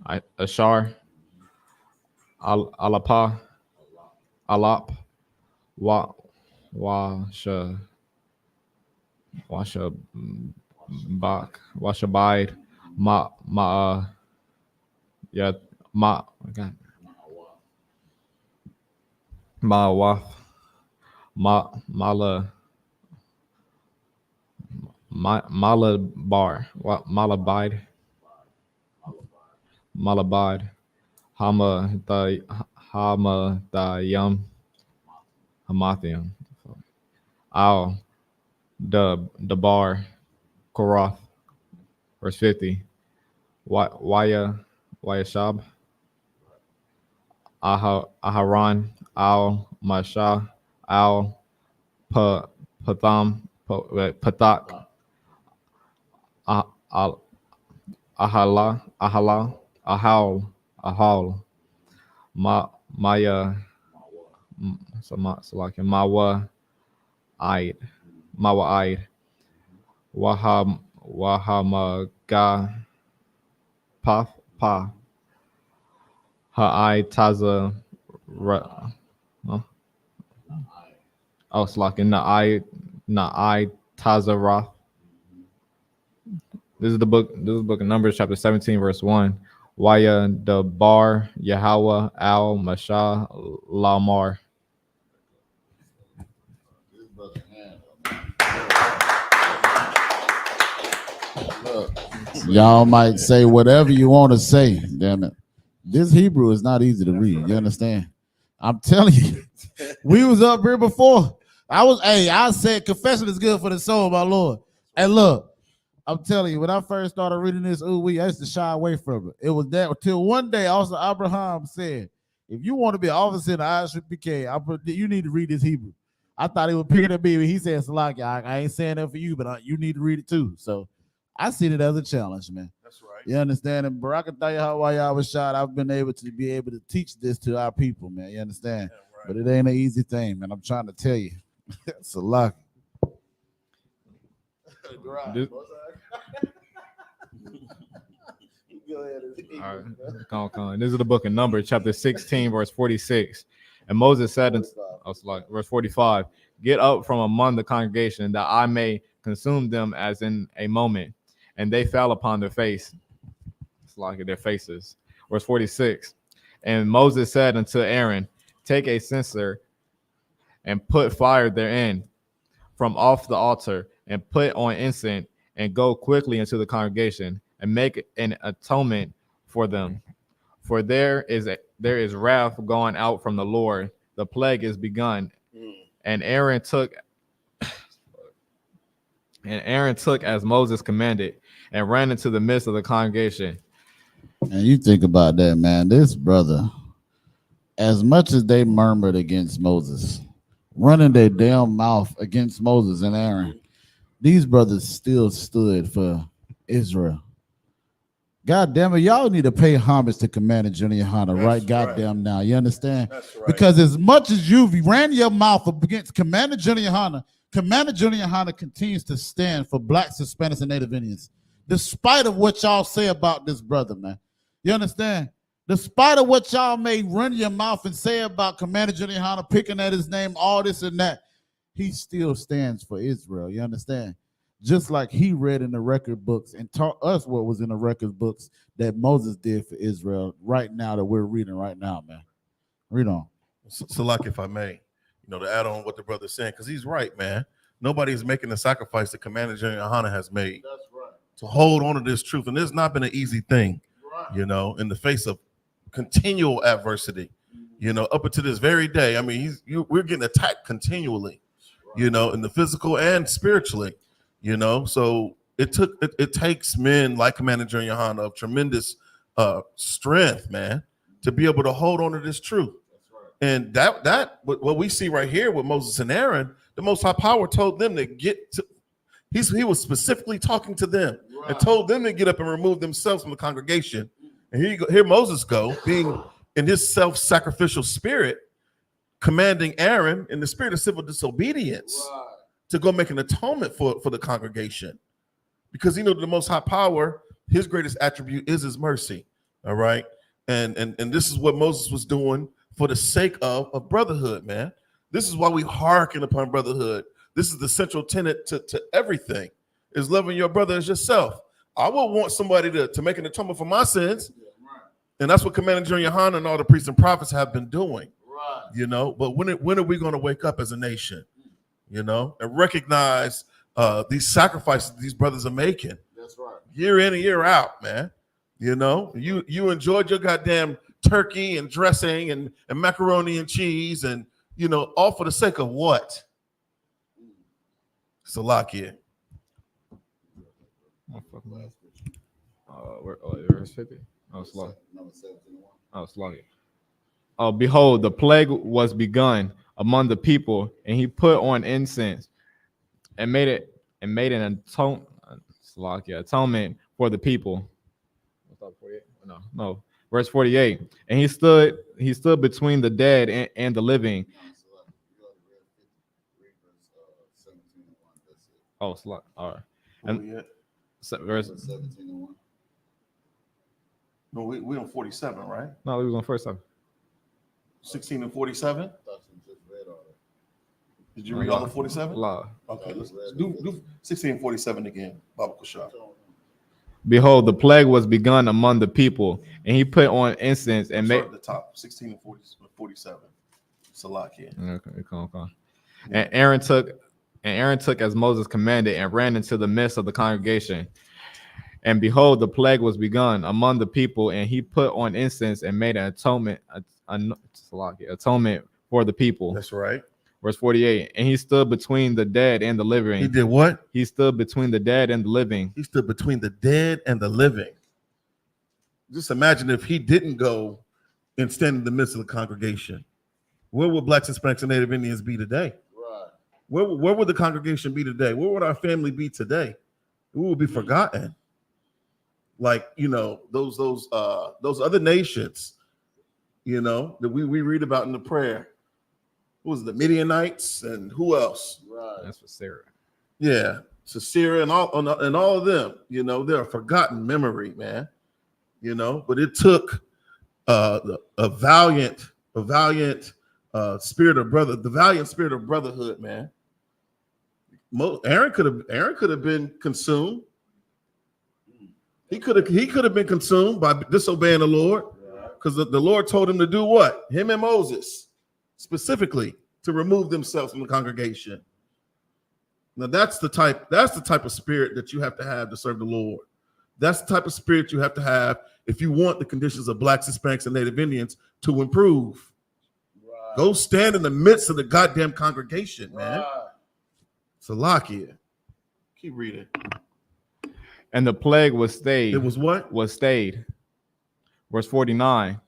Id Ashar Alapa Alap Washa Bak Washabide yeah okay. Mala Bar what Malabide Hama Dayam Hamathium Al the bar Koroth. Verse 50. Waya Shab Aharon Al Masha Al Patham Patak Ahala Ahal Maya Salakia Mawa Id Wahamaga Pa Ha'ai Taza oh Salakia Na'ai Taza. This is the book of Numbers, chapter 17, verse 1. Waya the bar Yahweh al Masha Lamar. Y'all might say whatever you want to say. Damn it. This Hebrew is not easy to read. You understand? I'm telling you. We was up here before. I said confession is good for the soul, my Lord. And look, I'm telling you, when I first started reading this, I used to shy away from it. It was that until one day also Abraham said, if you want to be an officer in the I.S.U.P.K, you need to read this Hebrew. I thought he was picking at me when he said, Salaki, I ain't saying that for you, but you need to read it too. So I see it as a challenge, man. That's right. You understand? And Barakatah while I was shot, I've been able to teach this to our people, man. You understand? Yeah, right. But it ain't an easy thing, man. I'm trying to tell you. It's a lot. All right, this is the book of Numbers, chapter 16, verse 46. And Moses said, verse 45, get up from among the congregation that I may consume them as in a moment. And they fell upon their face. It's like their faces. Verse 46. And Moses said unto Aaron, take a censer and put fire therein from off the altar and put on incense and go quickly into the congregation and make an atonement for them. For there is wrath going out from the Lord. The plague is begun. And Aaron took as Moses commanded and ran into the midst of the congregation. And you think about that, man. This brother, as much as they murmured against Moses, running their damn mouth against Moses and Aaron, these brothers still stood for Israel. God damn it, y'all need to pay homage to Commander Junior Hunter right goddamn now. You understand? That's right. Because as much as you've ran your mouth against Commander Junior Hunter, Commander Junior Hunter continues to stand for blacks, Hispanics, and Native Indians. Despite of what y'all say about this brother, man. You understand? Despite of what y'all may run your mouth and say about Commander Junior Hunter, picking at his name, all this and that, he still stands for Israel. You understand? Just like he read in the record books and taught us what was in the record books that Moses did for Israel right now that we're reading right now, man. Read on. So like, if I may, to add on what the brother's saying, because he's right, man. Nobody's making the sacrifice that Commander General YAHANNA has made. That's right. To hold on to this truth. And it's not been an easy thing, Right. in the face of continual adversity, up until this very day. I mean, we're getting attacked continually, in the physical and spiritually. So it takes men like Commander General YAHANNA of tremendous strength, man, to be able to hold on to this truth. And that what we see right here with Moses and Aaron, the Most High Power told them to get to. He was specifically talking to them and told them to get up and remove themselves from the congregation. And here Moses go, being in his self-sacrificial spirit, commanding Aaron in the spirit of civil disobedience. To go make an atonement for the congregation, because the Most High Power, his greatest attribute is his mercy. All right, and this is what Moses was doing for the sake of brotherhood, man. This is why we hearken upon brotherhood. This is the central tenet to everything, is loving your brother as yourself. I would want somebody to make an atonement for my sins, and that's what Commander General YAHANNA and all the priests and prophets have been doing. But when are we going to wake up as a nation? And recognize these sacrifices these brothers are making. That's right. Year in and year out, man. You enjoyed your goddamn turkey and dressing and macaroni and cheese and all for the sake of what? Salakia. Verse 50. Oh, slow. Oh, slow. Oh, behold, the plague was begun among the people, and he put on incense and made an atonement for the people. No. Verse 48. And he stood between the dead and the living. Oh, slot. All right. And verse 17:1. No, we on 47, right? No, we was on first time. 16 and 47. Did you read all the 47? Okay, let's do 16 and 47 again. Baba Kushar. Behold, the plague was begun among the people, and he put on incense and made the top 16 and 47. Salakia. Okay, come. And Aaron took as Moses commanded and ran into the midst of the congregation. And behold, the plague was begun among the people, and he put on incense and made an atonement for the people. That's right. Verse 48. And he stood between the dead and the living. He did what? He stood between the dead and the living. He stood between the dead and the living. Just imagine if he didn't go and stand in the midst of the congregation. Where would blacks, Hispanics, and Native Indians be today? Right. Where would the congregation be today? Where would our family be today? We would be forgotten. Like, those other nations, that we read about in the prayer. Who was it, the Midianites and who else? Right. That's for Sarah. Yeah, Sisera and all of them. They're a forgotten memory, man. But it took a valiant spirit of brotherhood, man. Aaron could have been consumed. He could have been consumed by disobeying the Lord, because the Lord told him to do what? Him and Moses specifically to remove themselves from the congregation. Now that's the type of spirit that you have to serve the Lord. That's the type of spirit you have to have if you want the conditions of blacks, Hispanics, and Native Indians to improve. Right. Go stand in the midst of the goddamn congregation, man. Right. Salakia. Keep reading. And the plague was stayed. It was what? Was stayed. Verse 49.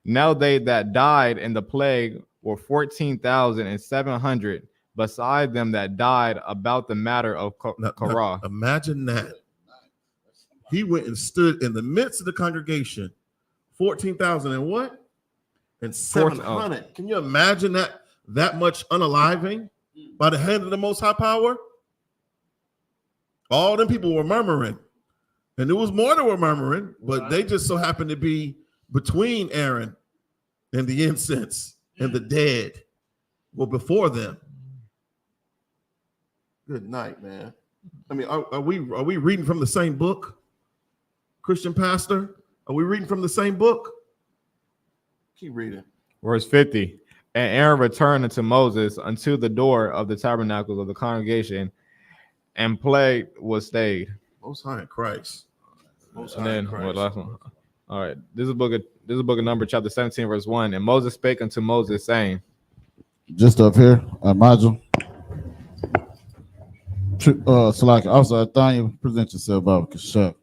Now they that died in the plague were 14,700, beside them that died about the matter of Korah. Imagine that. He went and stood in the midst of the congregation. 14,000 and what? And 700. Can you imagine that much unaliving by the hand of the Most High Power? All them people were murmuring. And there was more that were murmuring, but they just so happened to be between Aaron and the incense and the dead. Well, before them. Good night, man. I mean, are we reading from the same book? Christian pastor, are we reading from the same book? Keep reading. Verse 50. And Aaron returned unto Moses unto the door of the tabernacles of the congregation, and plague was stayed. Most High in Christ. Most and High then in Christ. What, last one? All right. This is book of Numbers, chapter 17, verse 1. And Moses spake unto Moses, saying, just up here, Majel. Salaki, also, Athania, present yourself, Baba Kashak.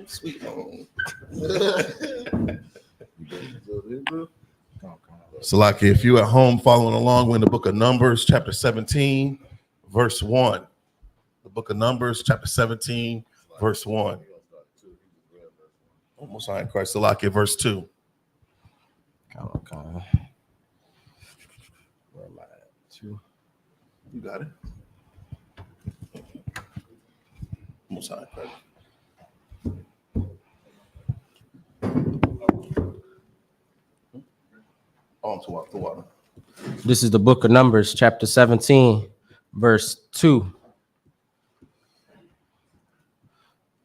Sweet home. Salaki, if you at home following along, we're in the book of Numbers, chapter 17, verse 1. The book of Numbers, chapter 17, verse 1. Almost High in Christ. Salaki, verse 2. Okay. Where am I at? 2. You got it. Almost High in Christ. On to walk the water. This is the book of Numbers, chapter 17, verse 2.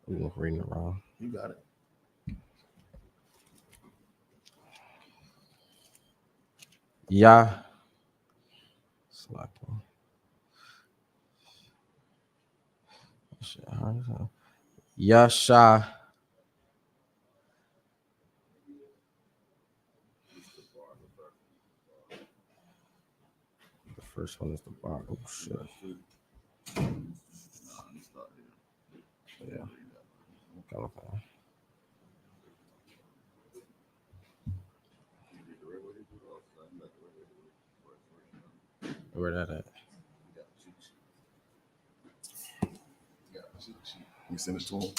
I'm reading it wrong. You got it. Yasha. The first one is the bar. Oh shit. Yeah. Okay. Where that at? You send it to him.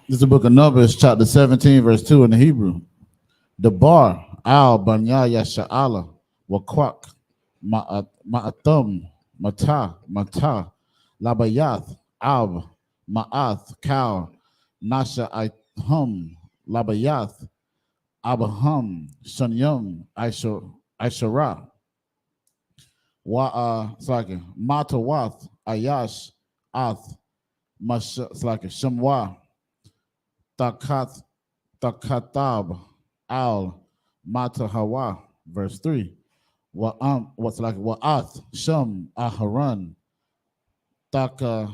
This is the book of Numbers, chapter 17, verse 2 in the Hebrew. The bar, al banyaya sha'ala, wakwak, ma'atum, mata, labayath, ab, ma'ath, cow, nasha ihum, labayath, abahum, shanyum, aishara, matawath, ayash, ath, shamwa, takatab, al, matahawa, verse 3. Wa'ath, sham, aharan, takatab,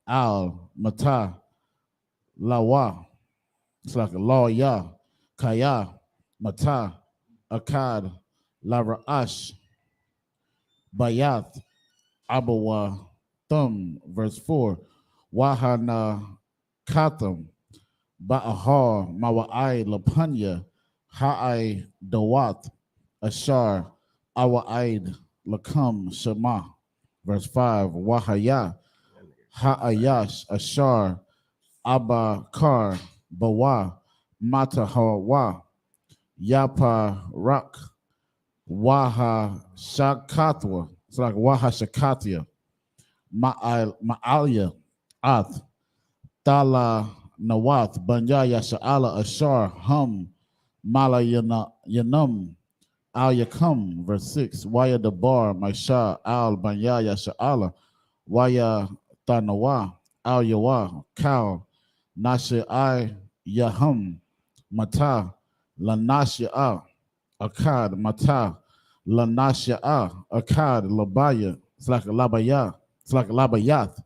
al, mata, lawa, law ya, kaya, mata, akad, laraash, bayath, abawa, thumb, verse 4. YAHANNA katham, ba'ahar, mawa'ai lapanya, ha'ai dawat, ashar, awa'aid lakam shema, verse 5. Wahaya Ha'ayash, Ashar, Abakar, Bawa, Mata Hawa, Yapa Rak, Waha Shakatwa. It's like Waha Shakatia, Ma'alia, Ath, Tala Nawath, Banyaya Sha'ala, Ashar, Hum, Mala Yanum, Al Yakum, verse 6, Waya Dabar, Maisha, Al Banyaya Sha'ala, Waya Tanawa, Al Yawa, Kal, Nasha I Yahum, Mata, Lanasha Akkad, Mata, Lanasha Akkad, Labaya, it's like a Labaya, it's like a Labayath,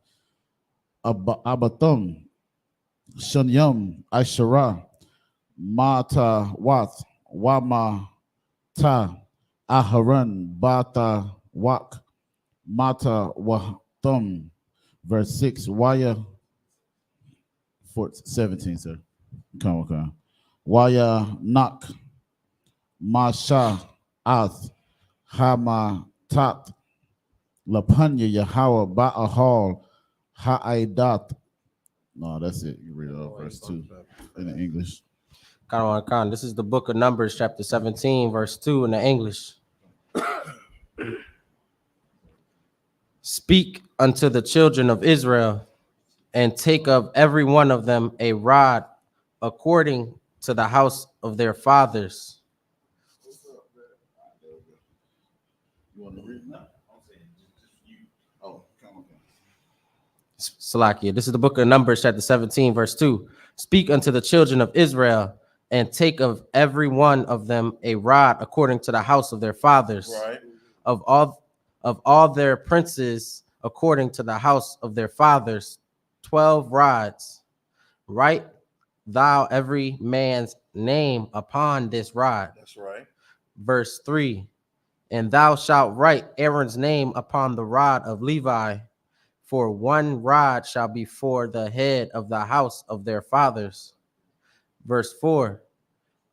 Abathum, Shunyum, Aishara, Mata Wath, Wama Ta, Aharan, Bata Wak, Mata Wathum, verse 6, Waya 17, sir. Come on. Waya Nak, Masha Ath, Hama Tat, Lapanya Yahweh Ba'ahal, Ha'aidat. No, that's it. You read it verse 2 in the English. Khan. This is the book of Numbers, chapter 17, verse 2 in the English. Speak unto the children of Israel, and take of every one of them a rod according to the house of their fathers. Salakia. This is the book of Numbers, chapter 17, verse 2. Speak unto the children of Israel, and take of every one of them a rod according to the house of their fathers. Right. Of all their princes according to the house of their fathers, 12 rods. Write thou every man's name upon this rod. That's right. Verse 3. And thou shalt write Aaron's name upon the rod of Levi, for one rod shall be for the head of the house of their fathers. Verse 4.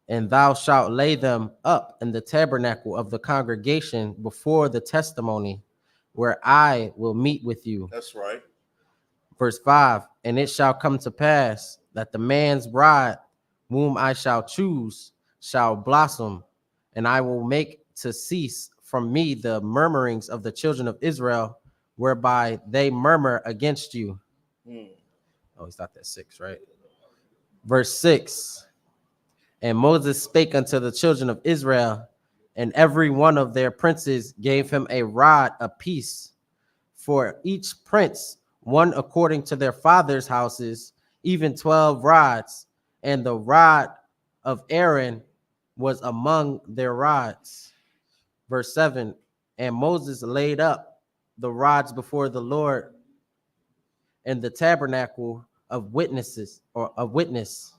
And thou shalt lay them up in the tabernacle of the congregation before the testimony, where I will meet with you. That's right. Verse 5. And it shall come to pass that the man's rod whom I shall choose shall blossom, and I will make to cease from me the murmurings of the children of Israel, whereby they murmur against you. Oh, he's not that 6, right? Verse 6. And Moses spake unto the children of Israel, and every one of their princes gave him a rod apiece, for each prince one according to their fathers' houses, even 12 rods, and the rod of Aaron was among their rods. Verse 7. And Moses laid up the rods before the Lord in the tabernacle of witnesses, or of witness.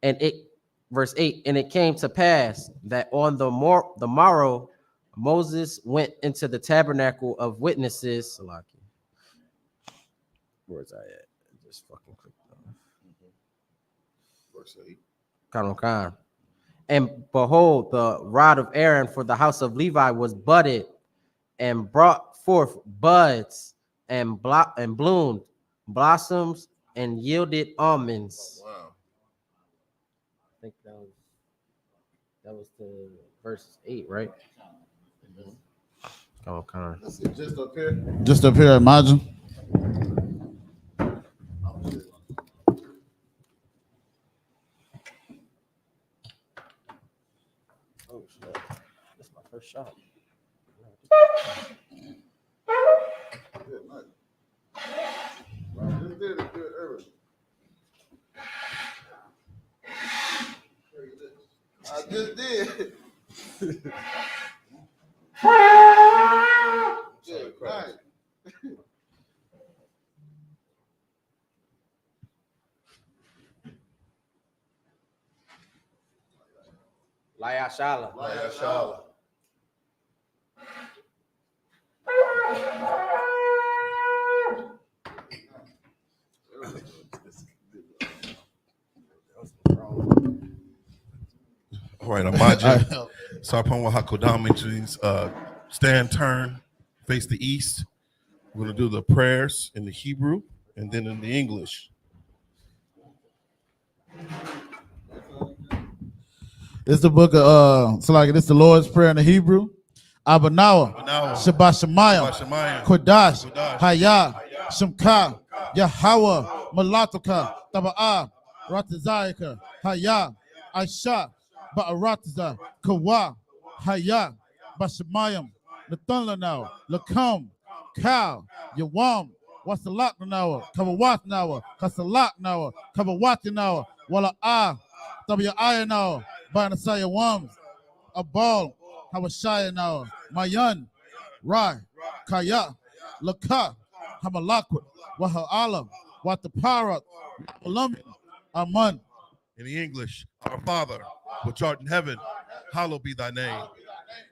And it, verse 8, and it came to pass that on the morrow Moses went into the tabernacle of witnesses. Where's I at? Just fucking click on. Verse 8. Khan. And behold, the rod of Aaron for the house of Levi was budded, and brought forth buds, and bloomed, blossoms, and yielded almonds. Oh, wow. I think that was the verse 8, right? Oh, Khan. Just up here, imagine. Oh shit! That's my first shot. I just did. Right. YAHANNA. YAHANNA. All right, Imagine. Sarpon Wahakodam means stand, turn, face the east. We're going to do the prayers in the Hebrew and then in the English. This is the book of so like this the Lord's Prayer in the Hebrew. Abanawa, Shabbat Shemayim, Kodash, Haya, Shemka, Yahweh, Malatuka, Taba'ah, Ratazayaka, Haya, Aisha, Ba'arataza, Kawa, Haya, Bashamayim, Nathunlanawa, Lakam, Cow, Yawam, what's the lock now? Kawawat now, Kasalak now, Kawawati now, Walla Ah, W.I. now, Banasaya Wams, a ball, Hawashaya now, Mayan, Rai, Kaya, Laka, Hamalakwit, Waha'ala, Watapara, Alumni, Aman. In the English, our Father, which art in heaven, hallowed be thy name.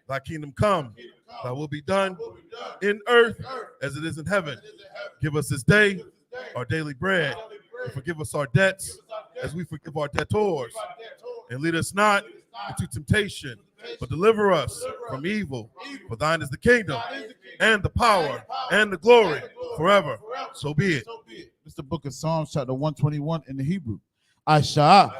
Thy kingdom come, thy will be done in earth as it is in heaven. Give us this day our daily bread, and forgive us our debts as we forgive our debtors. And lead us not into temptation, but deliver us from evil. For thine is the kingdom, and the power, and the glory forever. So be it. This is the book of Psalms, chapter 121 in the Hebrew. Aisha,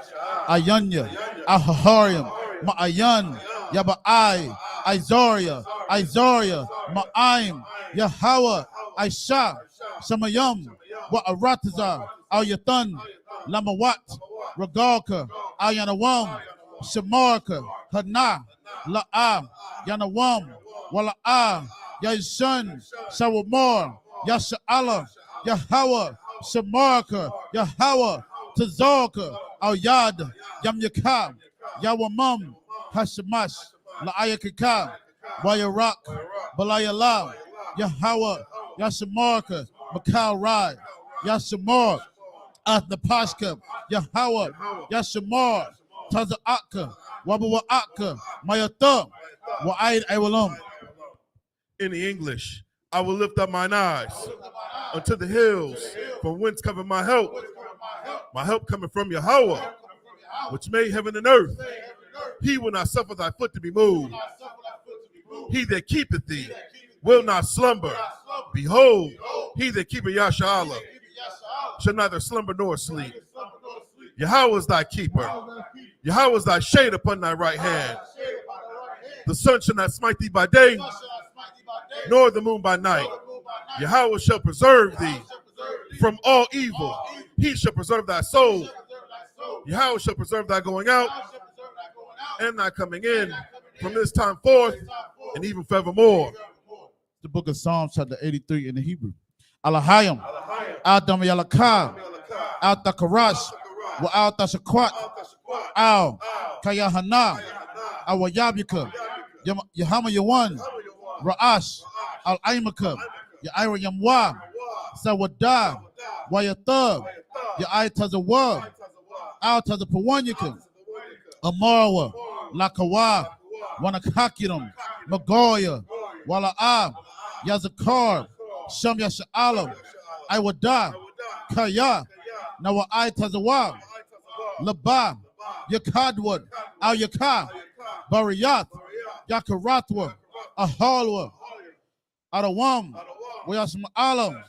Ayanya, Ahahariam, Ma'ayan, Yaba'ai, Izoria, Ma'aim, Yahweh, Aisha, Shamayam, Wa'arataza, Al-Yatan, Lamawat, Ragalka, Ayanawam, Shamarka, Hana, La'am, Yanawam, Wala'am, Yashan, Shawamar, Yasha'ala, Yahweh, Shamarka, Yahweh, Tazorka, Al-Yad, Yamyaka, Yawamam, Hashamash, La'ayakaka, Wayarak, Balayala, Yahweh, Yashamarka, Makal Rai, Yashamar, Athnapashka, Yahweh, Yashamar, Taza'aka, Wabawa'aka, Mayata, Wa'aid Awalam. In the English, I will lift up mine eyes unto the hills, from whence cometh my help. My help coming from Yahweh, which made heaven and earth. He will not suffer thy foot to be moved. He that keepeth thee will not slumber. Behold, he that keepeth Yashala shall neither slumber nor sleep. Yahweh is thy keeper. Yahweh is thy shade upon thy right hand. The sun shall not smite thee by day, nor the moon by night. Yahweh shall preserve thee from all evil. He shall preserve thy soul. Yahweh shall preserve thy going out and thy coming in from this time forth and even forevermore. The book of Psalms, chapter 83 in the Hebrew. Alahayim, Adam Yalakah, Al Takarash, Wa Al Tashakwat, Al Kayahana, Al YAHANNA, Yahama Yawan, Ra'ash, Al Aimaka, Yaira Yamwa, Sawadah, Wayathab, Yai Tazawa, Al Tazapawanyaka, Amarawa, Lakawa, Wanakakiram, Magoya, Wala'ab, Yazakar, Sham Yasha'alam, Iwada, Kaya, Nawa'ai Tazawa, Laba, Yakadwad, Al Yaka, Bariyat, Yakaratwa, Ahalwa, Adawam, Wayasma Alam,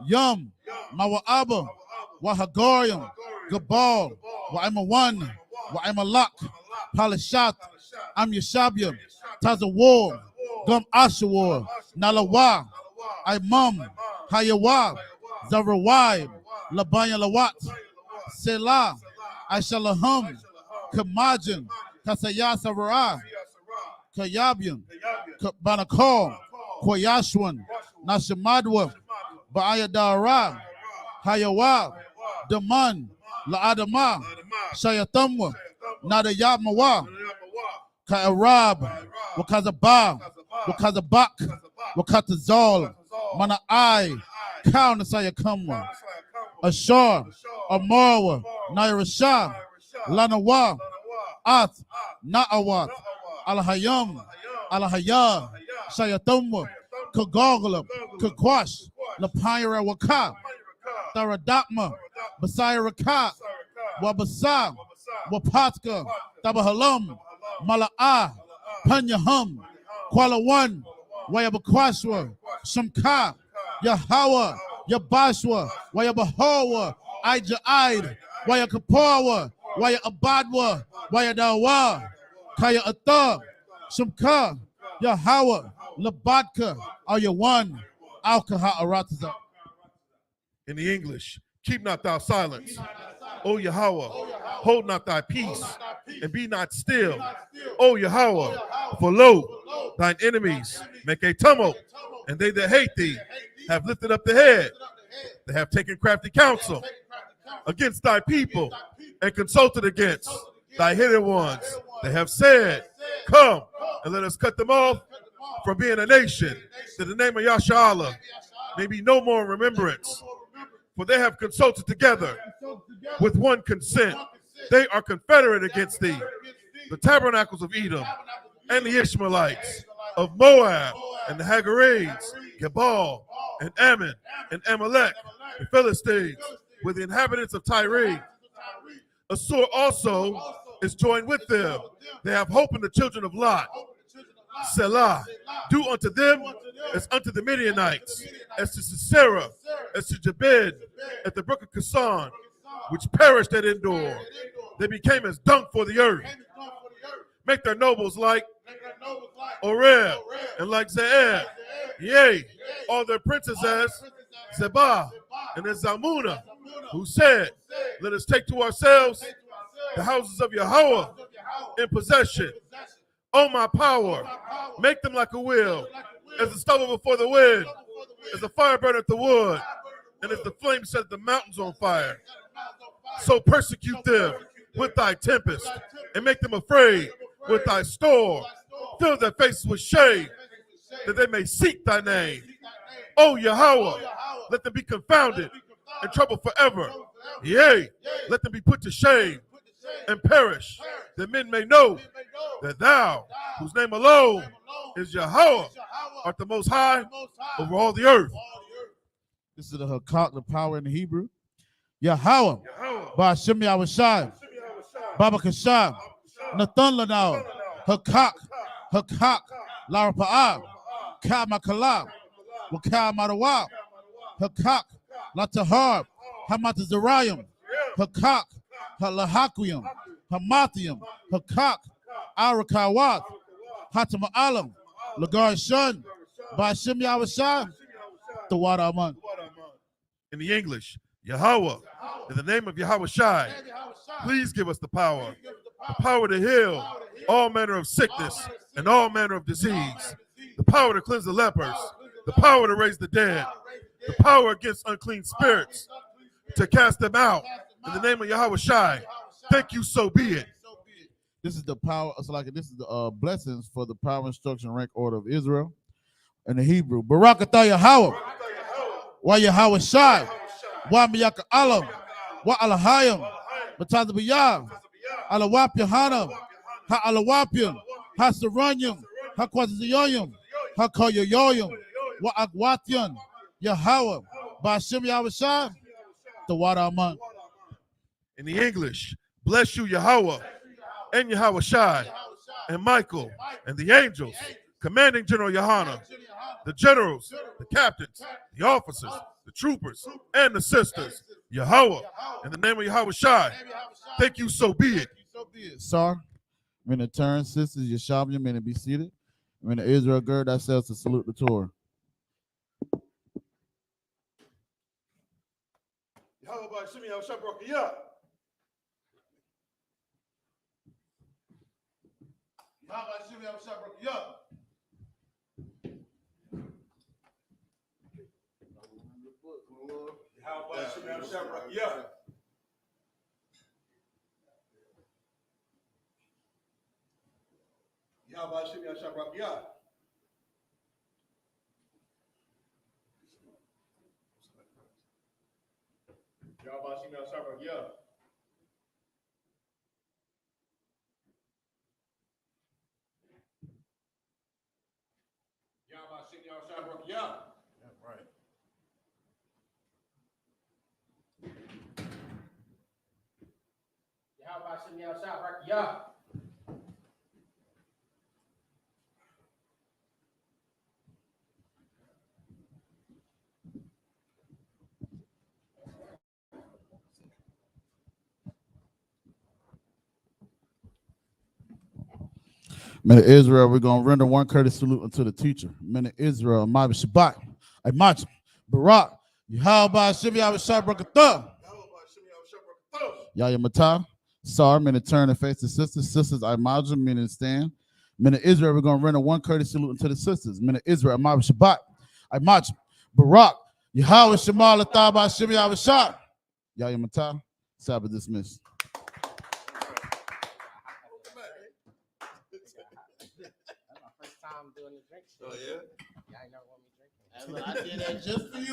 Yum, Mawa'aba, Wahagarium, Gabal, Wa'imawan, Wa'imalak, Palishat, Am Yashabium, Tazawar, Gum Ashawar, Nalawa, Imam, Hayawa, Zarawai, Labaya Lawat, Selah, Aishalahum, Kamajin, Kasayasavara, Kayabian, Banakal, Koyashwan, Nashamadwa, Baayadara, Hayawa, Daman, La'adama, Shayatamwa, Nadayamawa, Ka'arab, Wakazaba, Wakazabak, Wakatazal, Mana'ai, Kau Nasayakamwa, Ashar, Amarwa, Nairashah, Lanawa, Ath, Na'awat, Alahayam, Alahaya, Shayatamwa, Kagogla, Kagwash, Lapira Waka, Tharadakma, Basayaraka, Wabasa, Wapatka, Tabahalam, Mala'a, Panyahum, Kuala One, Wayabakwaswa, Shamka, Yahweh, Yabashwa, Wayabahawa, Ijaid, Wayakapawa, Wayabadwa, Wayadawa, Kaya Athar, Shumka, Yahweh, Labadka, are you one? Alkaha Arataza. In the English, keep not thou silence, O Yahweh, hold not thy peace, and be not still, O Yahweh, for lo, thine enemies make a tumult, and they that hate thee have lifted up the head. They have taken crafty counsel against thy people, and consulted against thy hidden ones. They have said, come, and let us cut them off from being a nation, that the name of Yashala may be no more in remembrance. For they have consulted together with one consent. They are confederate against thee, the tabernacles of Edom, and the Ishmaelites, of Moab, and the Hagarenes, Gebal, and Ammon, and Amalek, the Philistines, with the inhabitants of Tyre. Assur also is joined with them. They have hope in the children of Lot. Selah, do unto them as unto the Midianites, as to Sisera, as to Jabin, at the brook of Kison, which perished at Endor. They became as dung for the earth. Make their nobles like Oreb and like Zeeb. Yea, all their princes as Zebah and as Zalmunna, who said, let us take to ourselves the houses of Yahweh in possession. O my power, make them like a wheel, as the stubble before the wind, as the fire burneth the wood, and as the flame set the mountains on fire. So persecute them with thy tempest, and make them afraid with thy storm. Fill their faces with shame, that they may seek thy name. O Yahweh, let them be confounded and troubled forever. Yea, let them be put to shame and perish, that men may know that thou, whose name alone is Yahweh, art the most high over all the earth. This is the Hakak, the power in the Hebrew. Yahweh, Ba'ashem Yahweh, Baba Kashab, Nathan Lanao, Hakak, Hakak, Lara Pa'ab, Ka Makalab, Wakal Marawab, Hakak, Latahar, Hamat Zerayim, Hakak, Halahakium, Hamathium, Hakak, Arakawat, Hatama Alam, Lagar Shun, Ba'ashem Yahweh, THAWADAH Aman. In the English, Yahweh, in the name of Yahweh Shai, please give us the power to heal all manner of sickness and all manner of disease, the power to cleanse the lepers, the power to raise the dead, the power against unclean spirits, to cast them out. In the name of Yahweh Shai, thank you, so be it. This is the power, this is the blessings for the power, instruction, rank, order of Israel. In the Hebrew, Barakatah Yahweh, Wa Yahweh Shai, Wa Miyaka Alam, Wa Alahayim, Matazabiyah, Alawap Yahanna, Ha Alawapim, Ha Saranyim, Ha Kwaziyoyim, Ha Koyoyoyim, Wa Agwatian, Yahweh, Ba'ashem Yahweh Shai, THAWADAH Aman. In the English, bless you, Yahweh, and Yahweh Shai, and Michael, and the angels, commanding General YAHANNA, the generals, the captains, the officers, the troopers, and the sisters. Yahweh, in the name of Yahweh Shai, thank you, so be it. Sir, I'm in the turn, sisters, Yeshabim, I'm in to be seated. I'm in the Israel gird ourselves to salute the Torah. Right. Men of Israel, we're going to render one courteous salute unto the teacher. Men of Israel, Ma'abi Shabbat, Imach, Barak, Yahweh, Shimmy, Abishai, Brakatah, Yahya Matah, Sar, men of turn and face the sisters. Sisters, Imajah, men of stand. Men of Israel, we're going to render one courteous salute unto the sisters. Men of Israel, Ma'abi Shabbat, Imach, Barak, Yahweh, Shema, Lathaba, Shimmy, Abishai, Yahya Matah, Sabbath dismissed. First time doing the drink. Oh, yeah? Y'all ain't never want me drinking. I did that just for you.